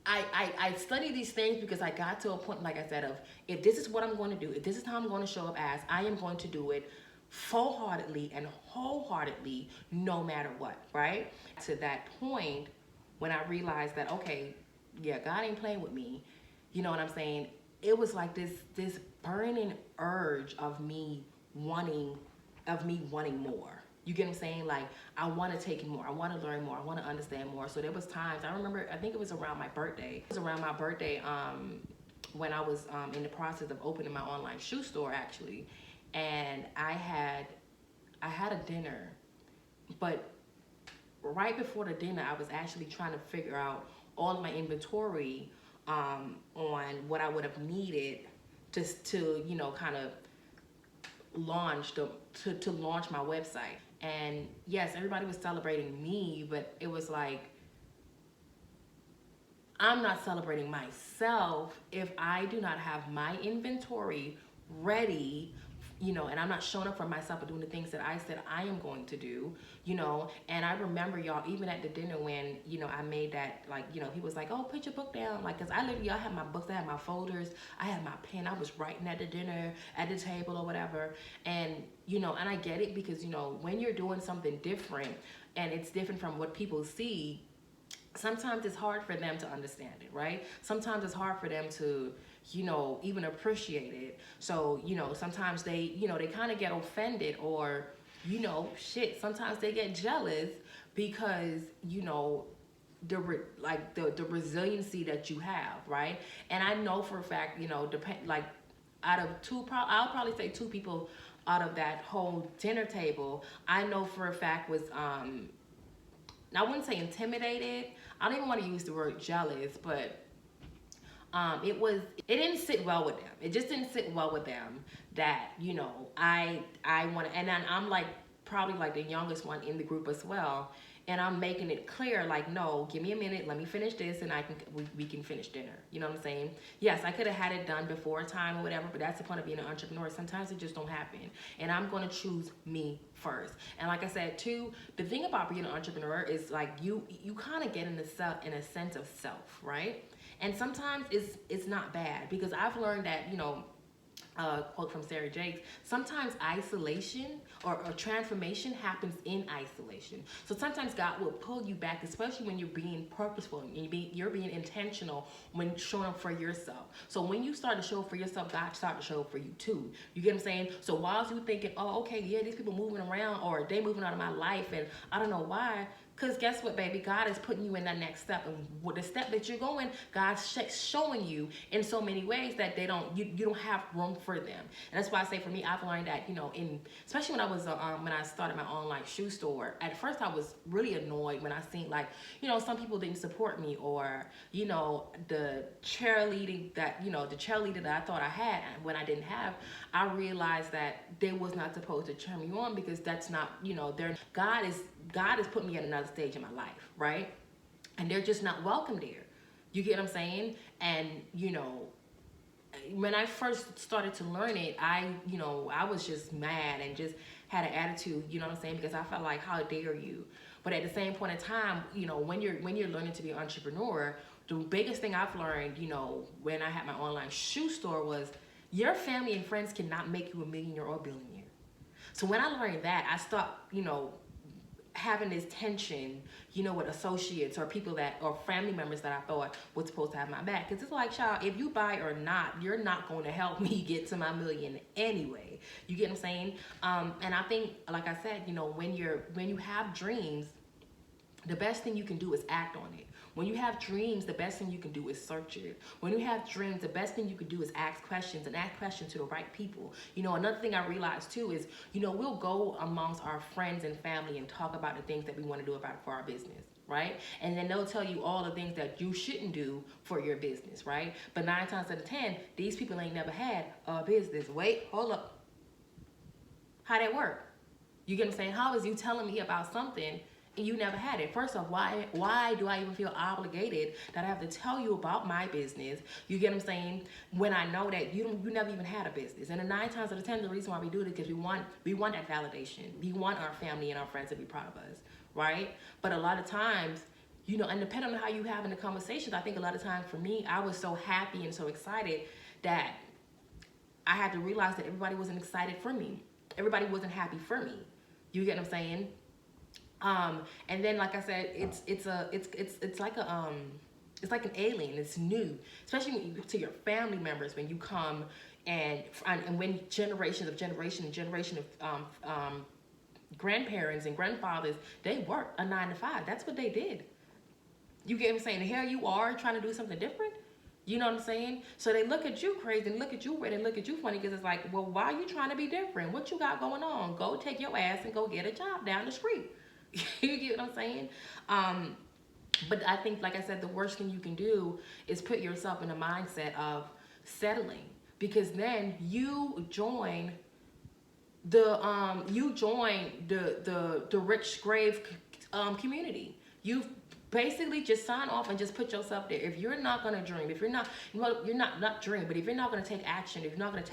I studied these things because I got to a point, like I said, of if this is what I'm going to do, if this is how I'm going to show up as, I am going to do it full-heartedly and wholeheartedly, no matter what, right? To that point, when I realized that, okay, yeah, God ain't playing with me, you know what I'm saying? It was like this burning urge of me wanting of me wanting more. You get what I'm saying? Like, I want to take in more. I want to learn more. I want to understand more. So there was times, I remember, I think it was around my birthday. It was around my birthday when I was in the process of opening my online shoe store, actually. And I had a dinner, but right before the dinner, I was actually trying to figure out all of my inventory on what I would have needed just to, you know, kind of to launch my website. And yes, everybody was celebrating me, but it was like, I'm not celebrating myself if I do not have my inventory ready, you know, and I'm not showing up for myself and doing the things that I said I am going to do, you know. And I remember, y'all, even at the dinner when, you know, I made that, like, you know, he was like, oh, put your book down. Like, because I literally, I had my books, I had my folders, I had my pen, I was writing at the dinner, at the table or whatever. And, you know, and I get it because, you know, when you're doing something different and it's different from what people see, sometimes it's hard for them to understand it, right? Sometimes it's hard for them to, you know, even appreciate it. So, you know, sometimes they, you know, they kind of get offended or, you know, shit, sometimes they get jealous because, you know, the resiliency that you have, right? And I know for a fact, you know, like out of I'll probably say two people out of that whole dinner table, I know for a fact was, I wouldn't say intimidated. I don't even want to use the word jealous, but it didn't sit well with them. It just didn't sit well with them that, you know, I want to, and then I'm like probably like the youngest one in the group as well. And I'm making it clear, like, no, give me a minute, let me finish this, and we can finish dinner. You know what I'm saying? Yes, I could have had it done before time or whatever, but that's the point of being an entrepreneur. Sometimes it just don't happen, and I'm gonna choose me first. And like I said too, the thing about being an entrepreneur is like you kind of get in a sense of self, right? And sometimes it's not bad because I've learned that, you know, quote from Sarah Jakes, sometimes isolation or transformation happens in isolation. So sometimes God will pull you back, especially when you're being purposeful and you're being intentional when showing up for yourself. So when you start to show up for yourself, God starts to show up for you too. You get what I'm saying? So whilst you thinking, oh, okay, yeah, these people moving around or they moving out of my life and I don't know why, because guess what, baby? God is putting you in that next step. And with the step that you're going, God's showing you in so many ways that you don't have room for them. And that's why I say for me, I've learned that, you know, especially when I started my online shoe store, at first I was really annoyed when I seen like, you know, some people didn't support me or, you know, the cheerleader that I thought I had when I didn't have, I realized that they was not supposed to cheer me on because that's not, you know, God has put me at another stage in my life, right? And they're just not welcome there. You get what I'm saying? And, you know, when I first started to learn it, I was just mad and just had an attitude, you know what I'm saying? Because I felt like, how dare you? But at the same point in time, you know, when you're learning to be an entrepreneur, the biggest thing I've learned, you know, when I had my online shoe store was your family and friends cannot make you a millionaire or a billionaire. So when I learned that, I stopped, you know, having this tension, you know, with associates or people or family members that I thought was supposed to have my back. Because it's like, child, if you buy or not, you're not going to help me get to my million anyway. You get what I'm saying? And I think, like I said, you know, when you have dreams, the best thing you can do is act on it. When you have dreams, the best thing you can do is search it. When you have dreams, the best thing you can do is ask questions and ask questions to the right people. You know, another thing I realized too is, you know, we'll go amongst our friends and family and talk about the things that we want to do for our business, right? And then they'll tell you all the things that you shouldn't do for your business, right? But 9 times out of 10, these people ain't never had a business. Wait, hold up. How that work? You get what I'm saying? How is you telling me about something and you never had it? First off, why do I even feel obligated that I have to tell you about my business? You get what I'm saying? When I know that you never even had a business. And the 9 times out of 10, the reason why we do it is because we want that validation. We want our family and our friends to be proud of us, right? But a lot of times, you know, and depending on how you having the conversations, I think a lot of times for me, I was so happy and so excited that I had to realize that everybody wasn't excited for me. Everybody wasn't happy for me. You get what I'm saying? And then, like I said, it's like an alien. It's new, especially to your family members when you come, And when generation of grandparents and grandfathers, they worked a 9 to 5. That's what they did. You get what I'm saying? And here you are trying to do something different. You know what I'm saying? So they look at you crazy and look at you weird and look at you funny because it's like, well, why are you trying to be different? What you got going on? Go take your ass and go get a job down the street. You get what I'm saying? But I think, like I said, the worst thing you can do is put yourself in a mindset of settling, because then you join the rich grave community. You basically just sign off and just put yourself there. If you're not gonna dream, if you're not, you're not dream, but if you're not gonna take action, if you're not gonna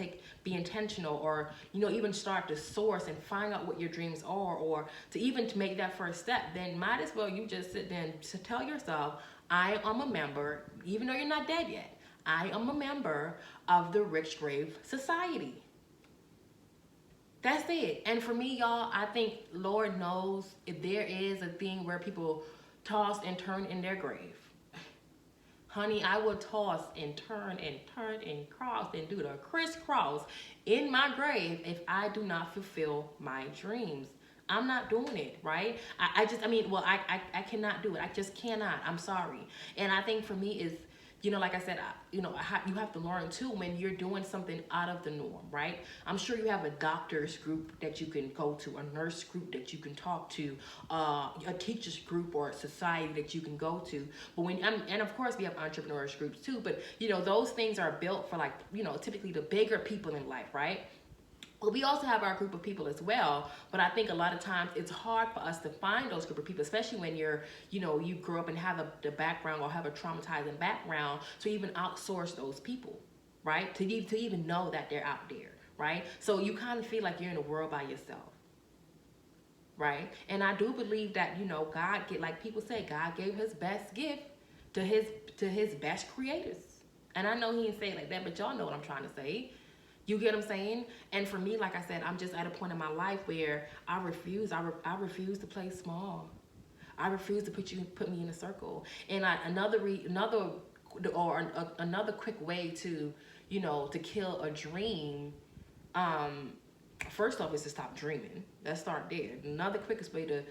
be intentional, or even start to source and find out what your dreams are, or to make that first step, then might as well you just sit there and to tell yourself, I am a member, even though you're not dead yet. I am a member of the Rich Grave Society. That's it. And for me, y'all, I think Lord knows if there is a thing where people toss and turn in their grave. Honey, I will toss and turn and cross and do the crisscross in my grave if I do not fulfill my dreams. I'm not doing it, right? I cannot do it. I just cannot. I'm sorry. And I think for me is, like I said, you have to learn too when you're doing something out of the norm, right? I'm sure you have a doctor's group that you can go to, a nurse group that you can talk to, a teacher's group or a society that you can go to. But and of course we have entrepreneurs groups too, but those things are built for typically the bigger people in life, right? Well, we also have our group of people as well, but I think a lot of times it's hard for us to find those group of people, especially when you grow up and have the background or have a traumatizing background, to even outsource those people, right? To even know that they're out there, right? So you kind of feel like you're in the world by yourself, right? And I do believe that, like people say, God gave his best gift to his best creators. And I know he didn't say it like that, but y'all know what I'm trying to say. You get what I'm saying? And for me, like I said, I'm just at a point in my life where I refuse to play small. I refuse to put me in a circle. And another quick way to, to kill a dream, first off, is to stop dreaming. Let's start there. Another quickest way to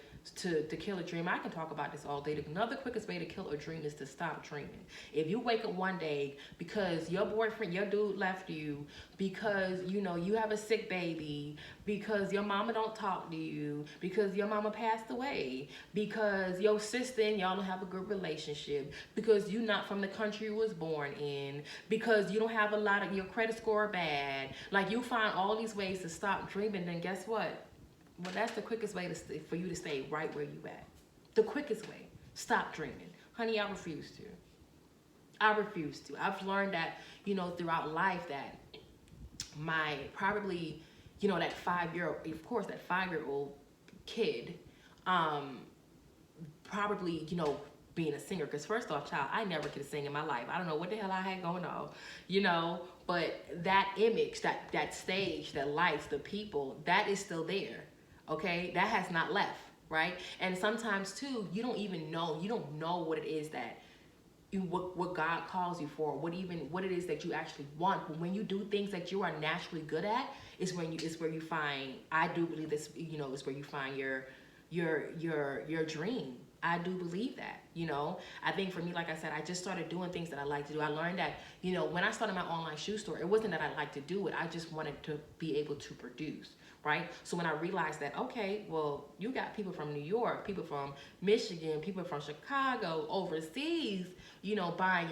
kill a dream, I can talk about this all day. Another quickest way to kill a dream is to stop dreaming. If you wake up one day because your boyfriend, your dude left you, because you have a sick baby, because your mama don't talk to you, because your mama passed away, because your sister and y'all don't have a good relationship, because you're not from the country you was born in, because you don't have your credit score bad, like you find all these ways to stop dreaming, then guess what? Well, that's the quickest way for you to stay right where you at. The quickest way. Stop dreaming. Honey, I refuse to. I've learned that, throughout life that that 5-year-old kid, probably, being a singer. Because first off, child, I never could sing in my life. I don't know what the hell I had going on, but that image, that stage, the lights, the people, that is still there. Okay, that has not left, right? And sometimes too, you don't know what it is that what God calls you for, what it is that you actually want. But when you do things that you are naturally good at, is where you find. I do believe this, is where you find your dream. I do believe that, I think for me, like I said, I just started doing things that I like to do. I learned that, when I started my online shoe store, it wasn't that I liked to do it. I just wanted to be able to produce, right? So when I realized that, okay, well, you got people from New York, people from Michigan, people from Chicago, overseas, buying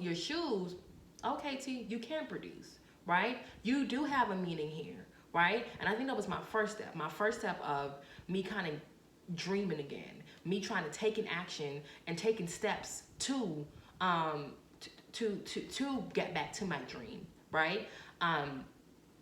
your shoes. Okay, T, you can produce, right? You do have a meaning here, right? And I think that was my first step. My first step of me kind of dreaming again, me trying to take an action and taking steps to get back to my dream, right?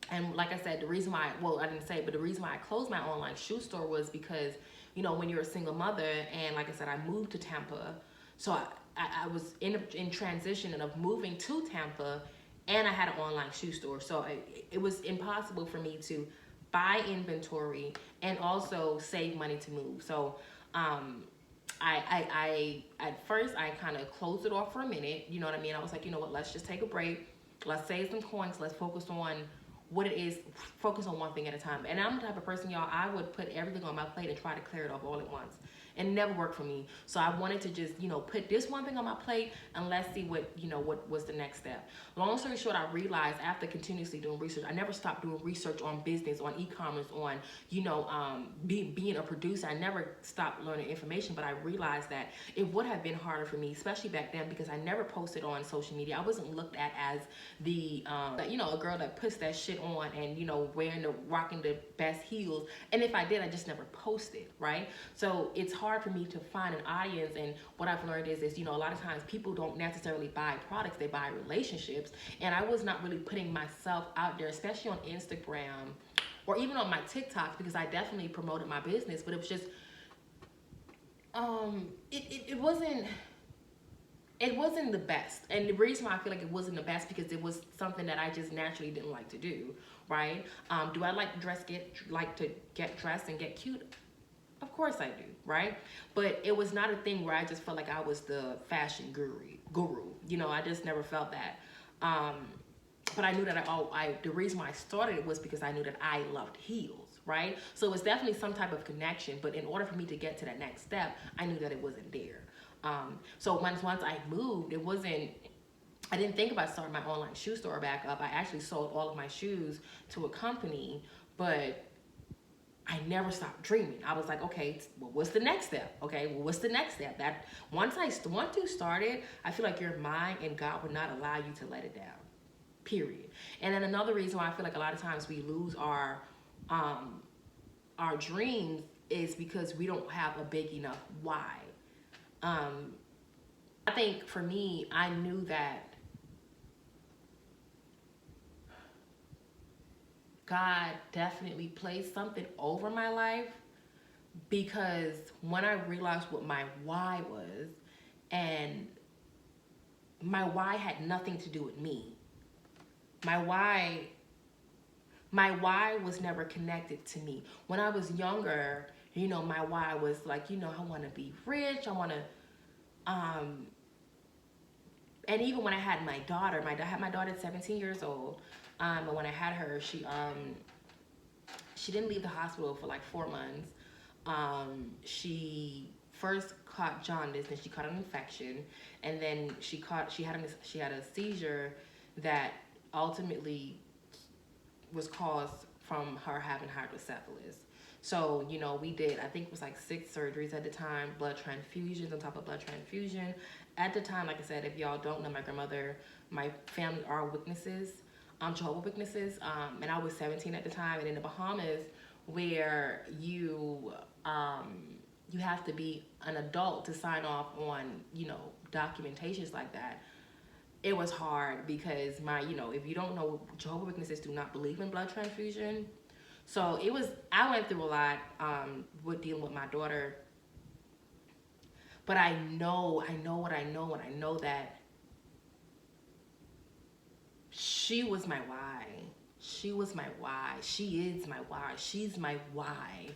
And like I said, the reason why, I didn't say, but the reason why I closed my online shoe store was because, when you're a single mother, and like I said, I moved to Tampa, so I was in transition of moving to Tampa, and I had an online shoe store, so it was impossible for me to buy inventory and also save money to move. So I at first I kind of closed it off for a minute, you know what I mean? I was like, you know what, let's just take a break. let's save some coins. Let's focus on what it is, focus on one thing at a time. And I'm the type of person, y'all, I would put everything on my plate and try to clear it off all at once. And it never worked for me. So I wanted to just, put this one thing on my plate and let's see what was the next step. Long story short, I realized after continuously doing research, I never stopped doing research on business, on e-commerce, on, being a producer. I never stopped learning information, but I realized that it would have been harder for me, especially back then, because I never posted on social media. I wasn't looked at as the, a girl that puts that shit on and, rocking the best heels. And if I did, I just never posted, right? So it's hard for me to find an audience. And what I've learned is a lot of times people don't necessarily buy products, they buy relationships. And I was not really putting myself out there, especially on Instagram or even on my TikTok, because I definitely promoted my business, but it was just, it wasn't the best. And the reason why I feel like it wasn't the best, because it was something that I just naturally didn't like to do, right? Do I like to get dressed and get cute? Of course I do, right? But it was not a thing where I just felt like I was the fashion guru. I just never felt that. But I knew that the reason why I started it was because I knew that I loved heels, right? So it was definitely some type of connection. But in order for me to get to that next step, I knew that it wasn't there. So once I moved, I didn't think about starting my online shoe store back up. I actually sold all of my shoes to a company, but I never stopped dreaming. I was like, okay, well, what's the next step? Okay, well, what's the next step? That once you started, I feel like your mind and God would not allow you to let it down. Period. And then another reason why I feel like a lot of times we lose our dreams is because we don't have a big enough why. I think for me, I knew that God definitely placed something over my life, because when I realized what my why was, and my why had nothing to do with me. My why was never connected to me. When I was younger, my why was like, I want to be rich. I want to, and even when I had my daughter, I had my daughter at 17 years old. And when I had her, she didn't leave the hospital for like 4 months. She first caught jaundice, then she caught an infection, and then she had a seizure that ultimately was caused from her having hydrocephalus. So, we did, I think it was like 6 surgeries at the time, blood transfusions on top of blood transfusion. At the time, like I said, if y'all don't know my grandmother, my family are witnesses, Jehovah's Witnesses, and I was 17 at the time. And in the Bahamas, where you have to be an adult to sign off on, documentations like that, it was hard because if you don't know, Jehovah's Witnesses do not believe in blood transfusion. So I went through a lot with dealing with my daughter. But I know what I know, and I know that she was my why. She was my why. She is my why. She's my why.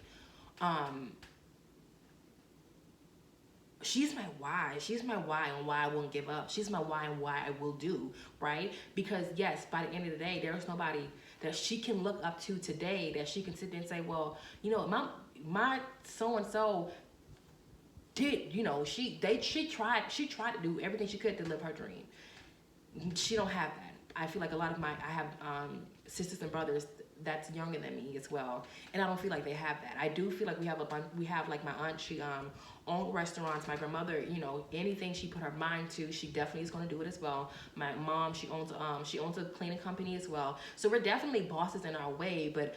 She's my why. She's my why and why I won't give up. She's my why and why I will do, right? Because yes, by the end of the day, there's nobody that she can look up to today that she can sit there and say, well, my so-and-so did, she tried to do everything she could to live her dream. She don't have that. I feel like I have sisters and brothers that's younger than me as well, and I don't feel like they have that. I do feel like we have like my aunt, she owned restaurants. My grandmother, anything she put her mind to, she definitely is going to do it as well. My mom, she owns a cleaning company as well. So we're definitely bosses in our way, but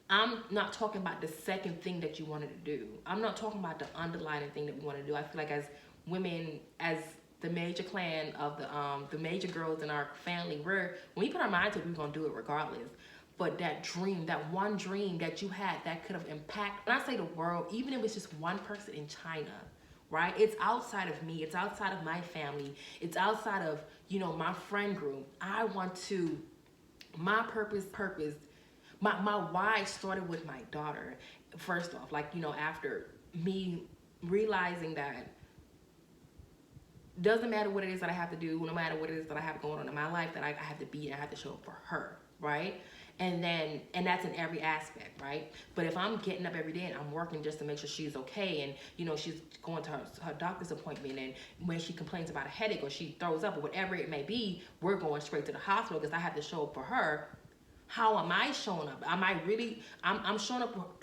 I'm not talking about the second thing that you wanted to do. I'm not talking about the underlying thing that we want to do. I feel like as women, as the major clan of the major girls in our family, when we put our mind to it, we're gonna do it regardless. But that dream, that one dream that you had that could have impacted, when I say the world, even if it's just one person in China, right? It's outside of me, it's outside of my family, it's outside of, my friend group. I want to, my purpose, my why started with my daughter. First off, after me realizing that doesn't matter what it is that I have to do, no matter what it is that I have going on in my life, that I have to be, I have to show up for her, right? And that's in every aspect, right? But if I'm getting up every day and I'm working just to make sure she's okay, and she's going to her doctor's appointment, and when she complains about a headache or she throws up or whatever it may be, we're going straight to the hospital because I have to show up for her. How am I showing up? Am I really? I'm showing up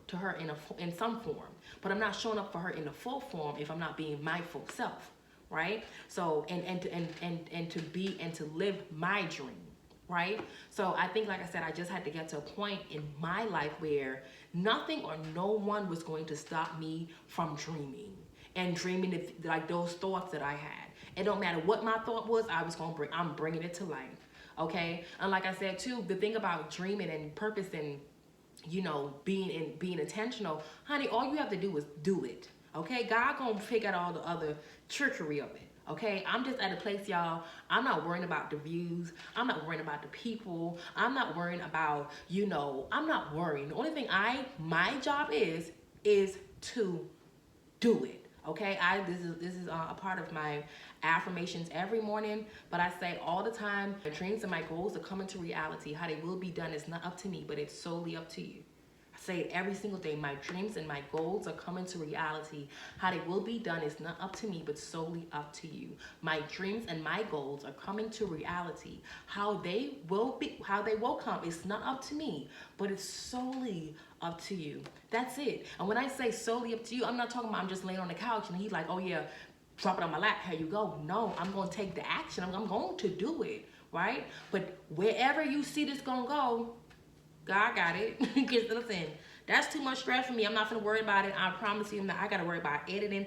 to her in some form, but I'm not showing up for her in the full form if I'm not being my full self, right? So and to be and to live my dream, right? So I think, like I said, I just had to get to a point in my life where nothing or no one was going to stop me from dreaming and dreaming like those thoughts that I had. It don't matter what my thought was, I'm bringing it to life. Okay, and like I said too, the thing about dreaming and purpose and being intentional, honey, all you have to do is do it. Okay, God gonna figure out all the other trickery of it. Okay, I'm just at a place, y'all. I'm not worrying about the views. I'm not worrying about the people. I'm not worrying about, I'm not worrying. The only thing my job is to do it. Okay, this is a part of my affirmations every morning, but I say all the time, my dreams and my goals are coming to reality. How they will be done is not up to me, but it's solely up to you. I say it every single day. My dreams and my goals are coming to reality. How they will be done is not up to me, but solely up to you. My dreams and my goals are coming to reality. How they will come is not up to me, but it's solely up to you. That's it. And when I say solely up to you, I'm not talking about I'm just laying on the couch and he's like, oh yeah, drop it on my lap, here you go. No, I'm going to take the action. I'm going to do it, right? But wherever you see this going to go, God got it. Because listen, that's too much stress for me. I'm not going to worry about it. I promise you that I got to worry about editing,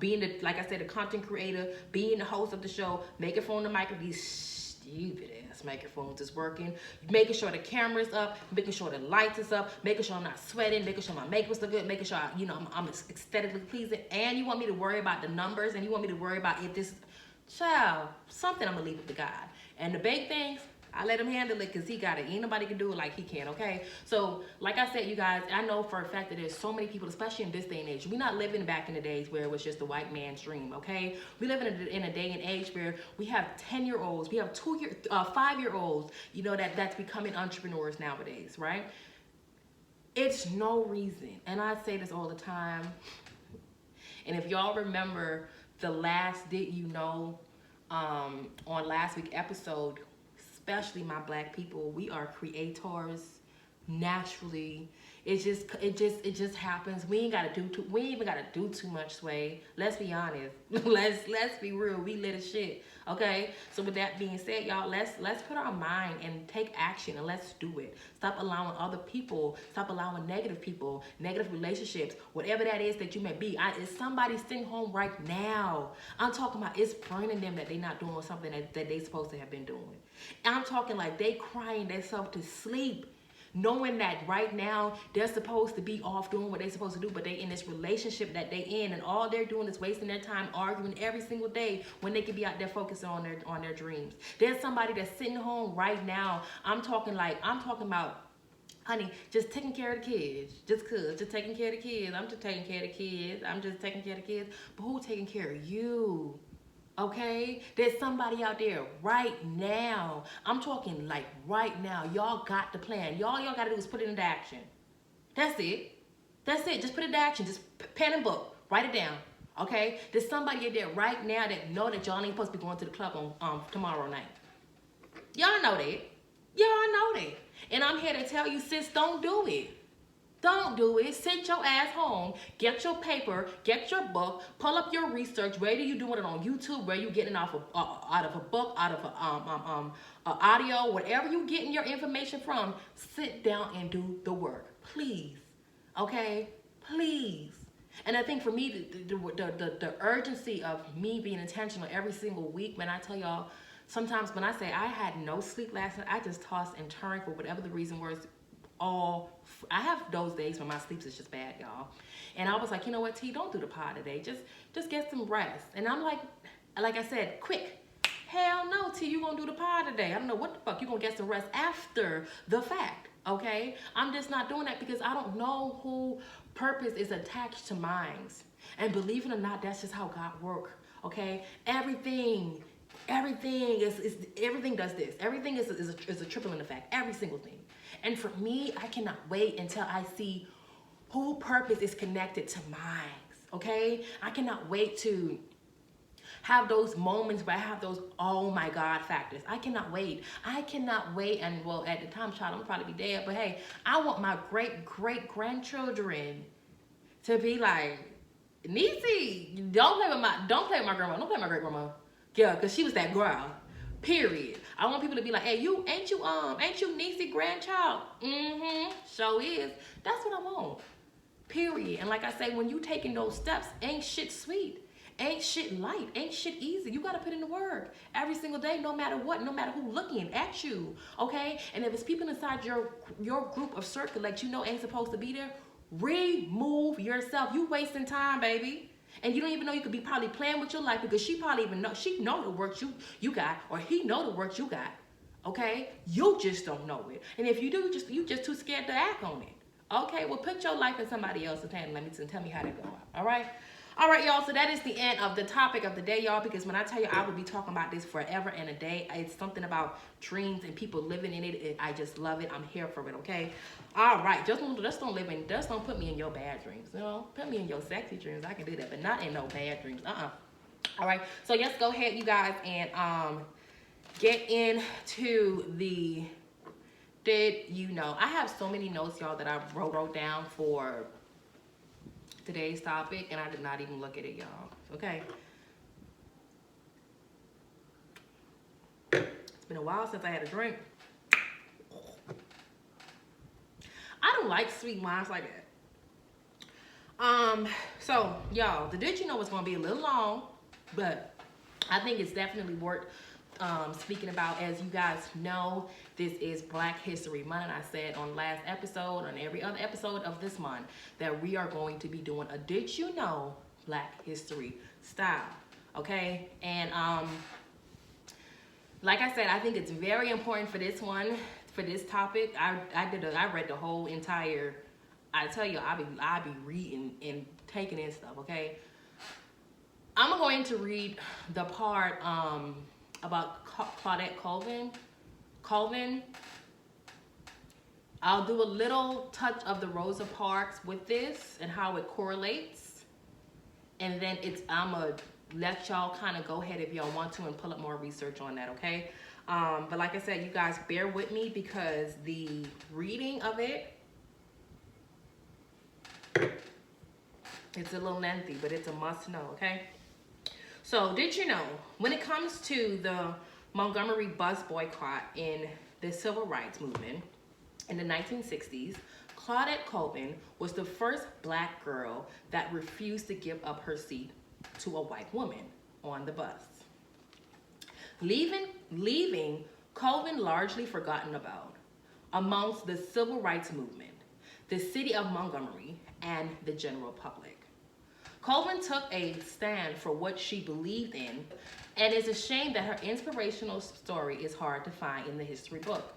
being like I said, the content creator, being the host of the show, making phone the mic, these stupid ass microphones is working, making sure the camera's up, making sure the lights is up, making sure I'm not sweating, making sure my makeup's look good, making sure I'm aesthetically pleasing, and you want me to worry about the numbers, and you want me to worry about if this, child, something I'm gonna leave it to God. And the big things, I let him handle it because he got it. Ain't nobody can do it like he can, okay? So, like I said, you guys, I know for a fact that there's so many people, especially in this day and age. We're not living back in the days where it was just a white man's dream, okay? We live in a day and age where we have 10-year-olds, we have 5-year-olds, that's becoming entrepreneurs nowadays, right? It's no reason, and I say this all the time, and if y'all remember the last Did You Know on last week's episode, especially my black people, we are creators naturally. It just happens. We ain't even gotta do too much, Sway. Let's be honest. let's be real. We lit as shit. Okay? So with that being said, y'all, let's put our mind and take action and let's do it. Stop allowing other people, stop allowing negative people, negative relationships, whatever that is that you may be. Is somebody sitting home right now? I'm talking about it's burning them that they not doing something that they supposed to have been doing. And I'm talking like they crying themselves to sleep, knowing that right now they're supposed to be off doing what they're supposed to do, but they in this relationship that they in, and all they're doing is wasting their time arguing every single day when they could be out there focusing on their dreams. There's somebody that's sitting home right now. I'm talking about, honey, just taking care of the kids. Just taking care of the kids. I'm just taking care of the kids. But who taking care of you? Okay, there's somebody out there right now. I'm talking like right now. Y'all got the plan. Y'all gotta do is put it into action. That's it. Just put it into action. Just pen and book. Write it down. Okay, there's somebody out there right now that know that y'all ain't supposed to be going to the club on tomorrow night. Y'all know that. And I'm here to tell you, sis, don't do it. Don't do it. Sit your ass home. Get your paper. Get your book. Pull up your research. Whether you doing it on YouTube, where you getting it out of a book, out of a audio, whatever you getting your information from, sit down and do the work, please. Okay, please. And I think for me, the urgency of me being intentional every single week, when I tell y'all, sometimes when I say I had no sleep last night, I just tossed and turned for whatever the reason was. I have those days when my sleep is just bad, y'all. And I was like, you know what, T, don't do the pod today. Just get some rest. And I'm like I said, quick. Hell no, T, you gonna do the pod today. I don't know what the fuck. You gonna get some rest after the fact. Okay? I'm just not doing that because I don't know who purpose is attached to minds. And believe it or not, that's just how God works. Okay? Everything does this. Everything is a tripling effect. Every single thing. And for me, I cannot wait until I see who purpose is connected to minds. Okay? I cannot wait to have those moments where I have those oh my God factors. I cannot wait. I cannot wait. And well, at the time, child, I'm probably be dead. But hey, I want my great grandchildren to be like, Niecy, don't play with my grandma. Don't play with my great grandma. Yeah, because she was that girl. Period. I want people to be like, hey, ain't you Niecy grandchild? Mm-hmm. So is. That's what I want. Period. And like I say, when you taking those steps, ain't shit sweet. Ain't shit light. Ain't shit easy. You gotta put in the work every single day, no matter what, no matter who looking at you. Okay? And if it's people inside your group of circle that you know ain't supposed to be there, remove yourself. You wasting time, baby. And you don't even know you could be probably playing with your life because she probably even know the work you got, or he know the work you got. Okay? You just don't know it. And if you do, you just too scared to act on it. Okay, well, put your life in somebody else's hand and tell me how that go out. All right? All right, y'all, so that is the end of the topic of the day, y'all, because when I tell you I will be talking about this forever and a day, it's something about dreams and people living in it, and I just love it. I'm here for it, okay? All right, just don't put me in your bad dreams, you know? Put me in your sexy dreams. I can do that, but not in no bad dreams. All right, so let's go ahead, you guys, and get into the did you know. I have so many notes, y'all, that I wrote down for today's topic, and I did not even look at it, y'all. Okay. It's been a while since I had a drink. I don't like sweet wines like that. So, y'all, the did you know was going to be a little long, but I think it's definitely worth speaking about. As you guys know, this is Black History Month, and I said on last episode, on every other episode of this month, that we are going to be doing a did you know Black History style, okay? And like I said, I think it's very important for this one, for this topic. I read the whole entire. I tell you, I be reading and taking in stuff, okay? I'm going to read the part about Claudette Colvin. I'll do a little touch of the Rosa Parks with this and how it correlates. And then I'm going to let y'all kind of go ahead if y'all want to and pull up more research on that, okay? But like I said, you guys bear with me because the reading of it, it's a little lengthy, but it's a must know, okay? So, did you know, when it comes to the Montgomery bus boycott in the civil rights movement in the 1960s, Claudette Colvin was the first Black girl that refused to give up her seat to a white woman on the bus, leaving Colvin largely forgotten about amongst the civil rights movement, the city of Montgomery, and the general public. Colvin took a stand for what she believed in, and it's a shame that her inspirational story is hard to find in the history book.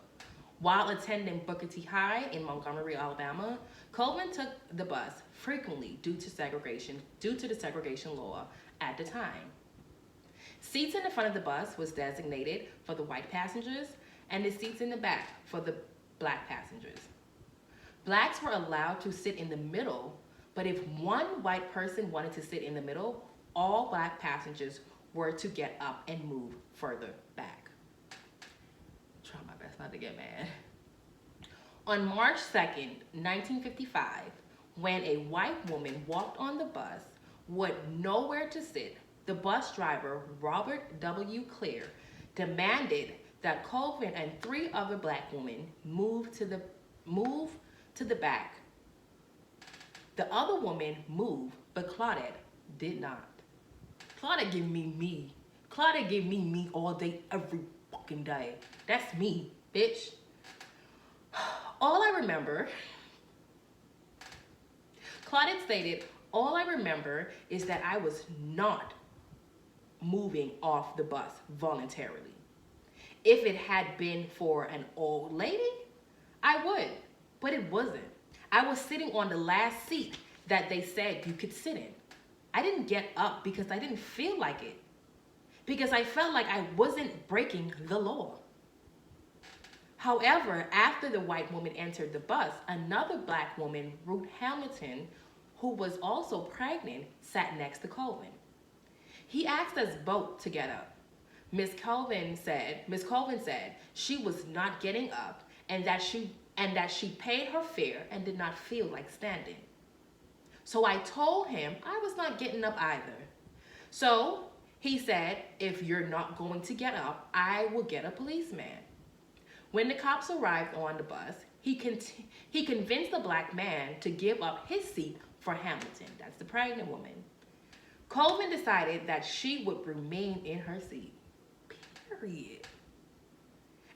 While attending Booker T. High in Montgomery, Alabama, Colvin took the bus frequently due to the segregation law at the time. Seats in the front of the bus was designated for the white passengers, and the seats in the back for the Black passengers. Blacks were allowed to sit in the middle, but if one white person wanted to sit in the middle, all Black passengers were to get up and move further back. Try my best not to get mad. On March 2nd, 1955, when a white woman walked on the bus with nowhere to sit, the bus driver, Robert W. Clear, demanded that Colvin and 3 other Black women move to the back. The other woman moved, but Claudette did not. Claudette give me me. Claudette give me me all day, every fucking day. That's me, bitch. All I remember, Claudette stated, all I remember is that I was not moving off the bus voluntarily. If it had been for an old lady, I would, but it wasn't. I was sitting on the last seat that they said you could sit in. I didn't get up because I didn't feel like it, because I felt like I wasn't breaking the law. However, after the white woman entered the bus, another black woman, Ruth Hamilton, who was also pregnant, sat next to Colvin. He asked us both to get up. Miss Colvin said she was not getting up and that she paid her fare and did not feel like standing. So I told him I was not getting up either. So he said, if you're not going to get up, I will get a policeman. When the cops arrived on the bus, he convinced the black man to give up his seat for Hamilton. That's the pregnant woman. Colvin decided that she would remain in her seat. Period.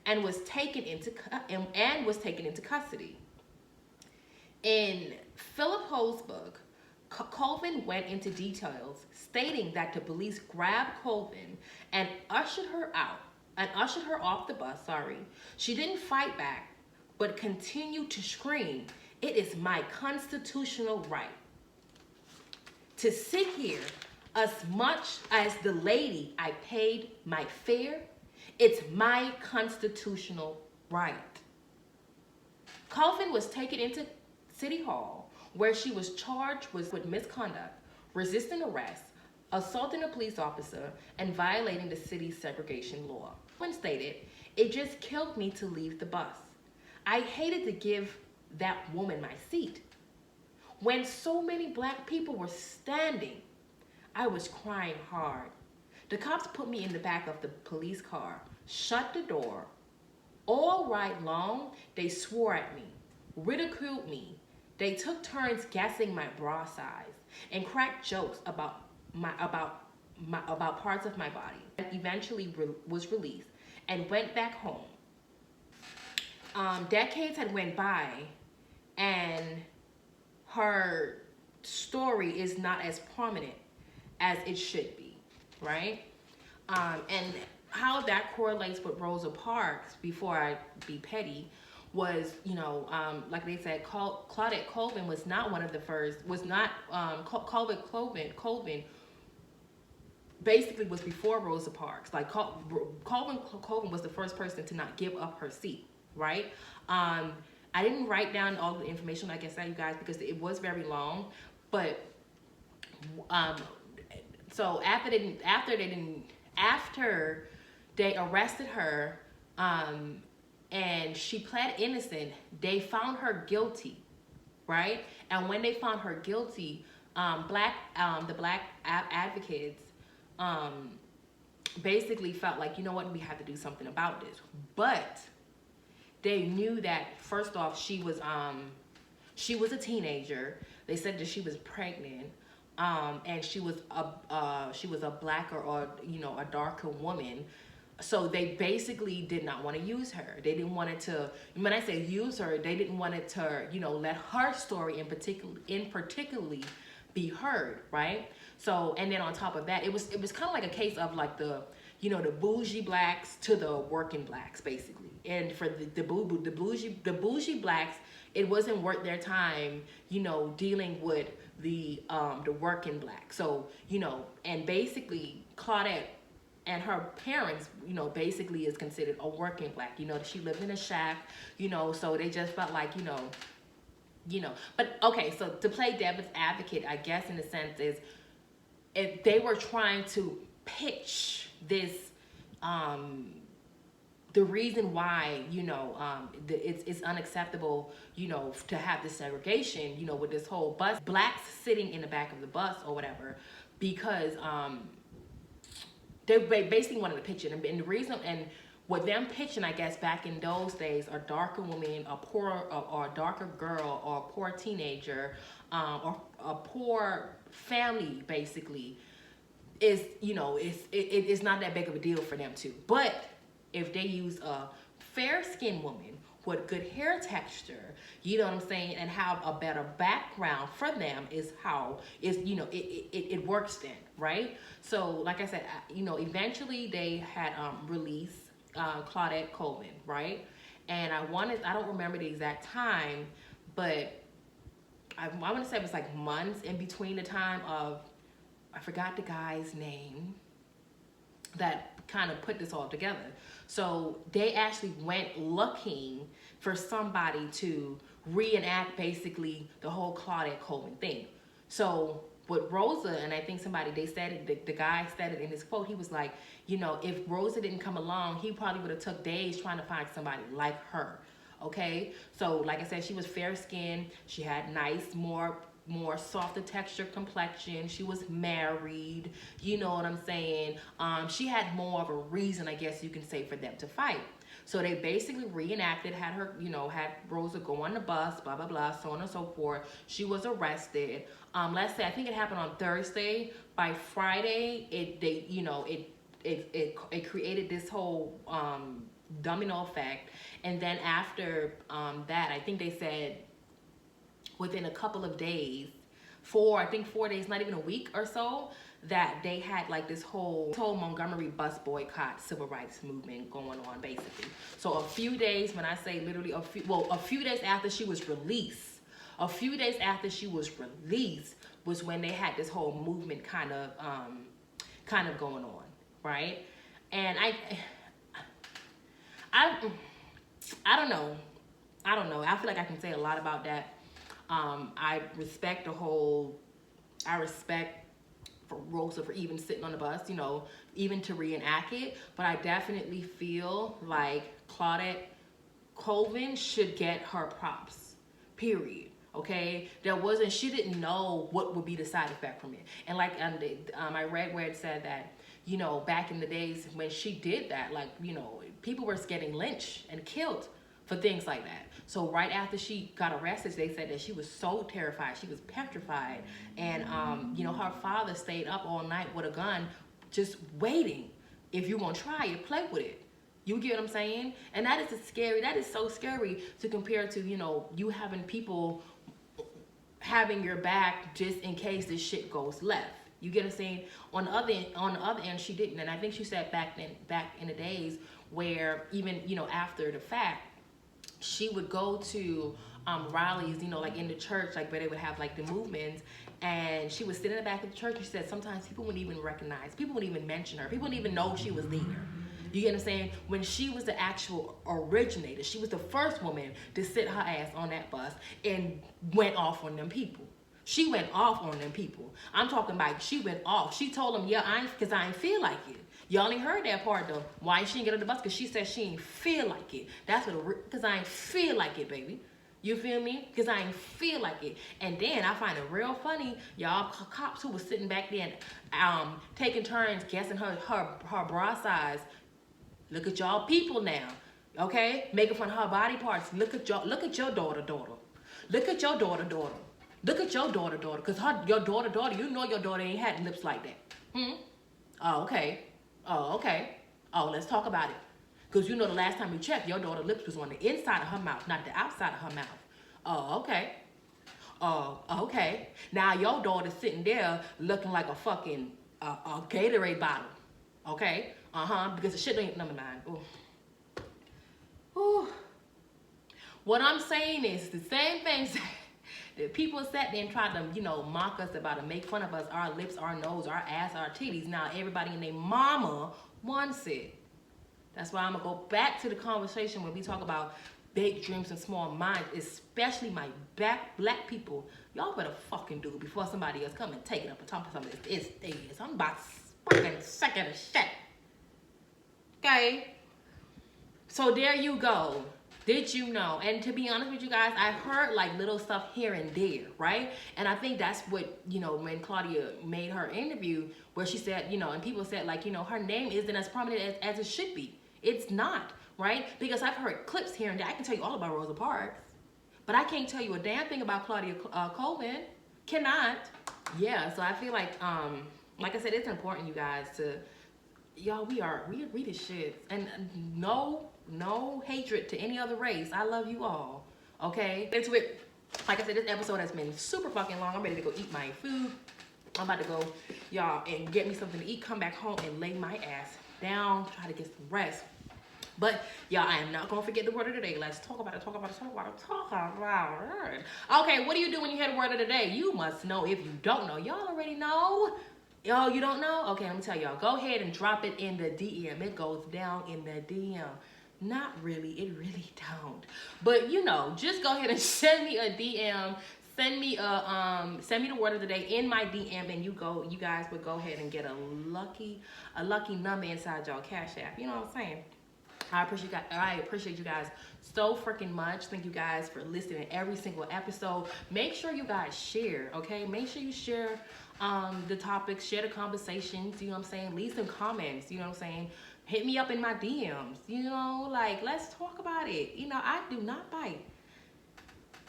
And was taken into custody. In Philip Ho's book, Colvin went into details, stating that the police grabbed Colvin and ushered her off the bus. She didn't fight back, but continued to scream, "It is my constitutional right to sit here as much as the lady I paid my fare. It's my constitutional right." Colvin was taken into City Hall, where she was charged with misconduct, resisting arrest, assaulting a police officer, and violating the city's segregation law. Colvin stated, "It just killed me to leave the bus. I hated to give that woman my seat. When so many black people were standing, I was crying hard. The cops put me in the back of the police car, shut the door. All ride long, they swore at me, ridiculed me. They took turns guessing my bra size and cracked jokes about parts of my body." And eventually was released and went back home. Decades had went by, and her story is not as prominent as it should be, right? And how that correlates with Rosa Parks, before I be petty, was, like they said, Claudette Colvin was not one of the first, Colvin basically was before Rosa Parks. Like Colvin was the first person to not give up her seat, right? I didn't write down all the information, like I said, you guys, because it was very long, but so after they arrested her, and she pled innocent, they found her guilty, right? And when they found her guilty, the black advocates basically felt like, you know what, we have to do something about this. But they knew that, first off, she was a teenager. They said that she was pregnant, and she was a blacker or a darker woman. So they basically did not want to use her. They didn't want it to, when I say use her, they didn't want it to, let her story in particularly be heard, right? So, and then on top of that, it was kind of like a case of like the bougie blacks to the working blacks, basically. And for the bougie blacks, it wasn't worth their time, dealing with the working black. So, and basically Claudette and her parents, basically is considered a working black. She lived in a shack, so they just felt like, But okay, so to play devil's advocate, I guess in a sense is, if they were trying to pitch this, the reason why, it's unacceptable, to have this segregation, with this whole bus, blacks sitting in the back of the bus or whatever, because, they basically wanted to pitch it, and the reason, and what them pitching, I guess, back in those days, a darker woman, or a darker girl, or a poor teenager, or a poor family, basically, is, it's not that big of a deal for them too. But if they use a fair-skinned woman with good hair texture, you know what I'm saying, and have a better background for them, is how it works then, right? So like I said, eventually they had released Claudette Colvin, right? And I don't remember the exact time, but I want to say it was like months in between the time of, I forgot the guy's name that kind of put this all together. So they actually went looking for somebody to reenact basically the whole Claudette Colvin thing. So with Rosa, and I think they said it, the guy said it in his quote, he was like, if Rosa didn't come along, he probably would have took days trying to find somebody like her. Okay, so like I said, she was fair skinned, she had nice, more softer texture complexion, she was married, you know what I'm saying. She had more of a reason, I guess you can say, for them to fight. So they basically reenacted, had her, had Rosa go on the bus, blah blah blah, so on and so forth. She was arrested. Let's say, I think it happened on Thursday. By Friday, it created this whole domino effect. And then after that, I think they said within a couple of days, 4 days, not even a week or so, that they had like this whole Montgomery bus boycott civil rights movement going on, basically. So a few days, when I say literally a few days after she was released, was when they had this whole movement kind of going on, right? And I don't know. I feel like I can say a lot about that. I respect for Rosa for even sitting on the bus, even to reenact it. But I definitely feel like Claudette Colvin should get her props, period. Okay, she didn't know what would be the side effect from it. And like I read where it said that, back in the days when she did that, like, people were getting lynched and killed for things like that. So right after she got arrested, they said that she was so terrified, she was petrified. And, her father stayed up all night with a gun, just waiting. If you're gonna try it, play with it. You get what I'm saying? And that is so scary to compare to, you having people having your back just in case this shit goes left. You get what I'm saying? On the other end, she didn't. And I think she said back in the days where even, after the fact, she would go to rallies, like in the church, like where they would have like the movements, and she would sit in the back of the church. She said sometimes people wouldn't even recognize, people wouldn't even mention her, people wouldn't even know she was there. You get what I'm saying? When she was the actual originator, she was the first woman to sit her ass on that bus and went off on them people. She went off on them people. I'm talking about she went off. She told them, yeah, because I ain't feel like it. Y'all ain't heard that part though. Why she didn't get on the bus? Because she said she ain't feel like it. That's what, because I ain't feel like it, baby. You feel me? Because I ain't feel like it. And then I find it real funny, y'all cops who was sitting back there taking turns guessing her bra size. Look at y'all people now, okay? Making fun of her body parts. Look at your daughter. Look at your daughter. Look at your daughter. Because your daughter, you know your daughter ain't had lips like that. Oh, okay. Oh, let's talk about it. Because the last time you checked, your daughter's lips was on the inside of her mouth, not the outside of her mouth. Oh, okay. Oh, okay. Now your daughter's sitting there looking like a fucking a Gatorade bottle. Okay? Because the shit ain't, never mind. Ooh. What I'm saying is the same things that people sat there and tried to, mock us about and make fun of us, our lips, our nose, our ass, our titties. Now everybody and their mama wants it. That's why I'm going to go back to the conversation when we talk about big dreams and small minds, especially my black people. Y'all better fucking do it before somebody else come and take it up and talk to something. I'm about fucking sick of the shit. Okay? So there you go. Did you know? And to be honest with you guys, I heard like little stuff here and there, right? And I think that's what, when Claudia made her interview, where she said, and people said like, her name isn't as prominent as it should be. It's not, right? Because I've heard clips here and there. I can tell you all about Rosa Parks, but I can't tell you a damn thing about Claudia Colvin. Cannot. Yeah, so I feel like I said, it's important, you guys, to, y'all, we the shit. And no hatred to any other race. I love you all. Okay? It's with, like I said, this episode has been super fucking long. I'm ready to go eat my food. I'm about to go, y'all, and get me something to eat, come back home and lay my ass down, try to get some rest. But y'all, I am not gonna forget the word of the day. Let's talk about it. Okay, what do you do when you hear the word of the day? You must know. If you don't know, y'all already know. Yo, you don't know? Okay, let me tell y'all. Go ahead and drop it in the DM. It goes down in the DM. Not really. It really don't. But you know, just go ahead and send me a DM. Send me the word of the day in my DM, and you guys would go ahead and get a lucky number inside y'all Cash App. You know what I'm saying? I appreciate you guys so freaking much. Thank you guys for listening every single episode. Make sure you guys share, okay? Make sure you share the topics, share the conversations, you know what I'm saying? Leave some comments, you know what I'm saying? Hit me up in my DMs, you know, like, let's talk about it. You know, I do not bite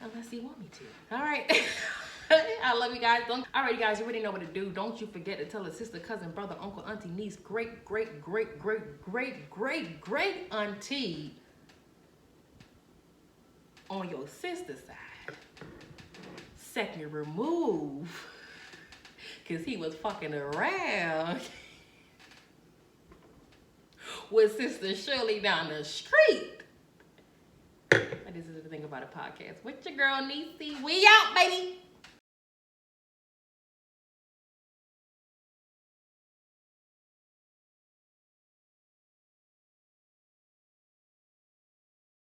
unless you want me to. All right. I love you guys. Alrighty, guys, you already know what to do. Don't you forget to tell a sister, cousin, brother, uncle, auntie, niece, great auntie on your sister's side. Second remove, because he was fucking around with Sister Shirley down the street. This is the thing about a podcast. With your girl, Niecy. We out, baby.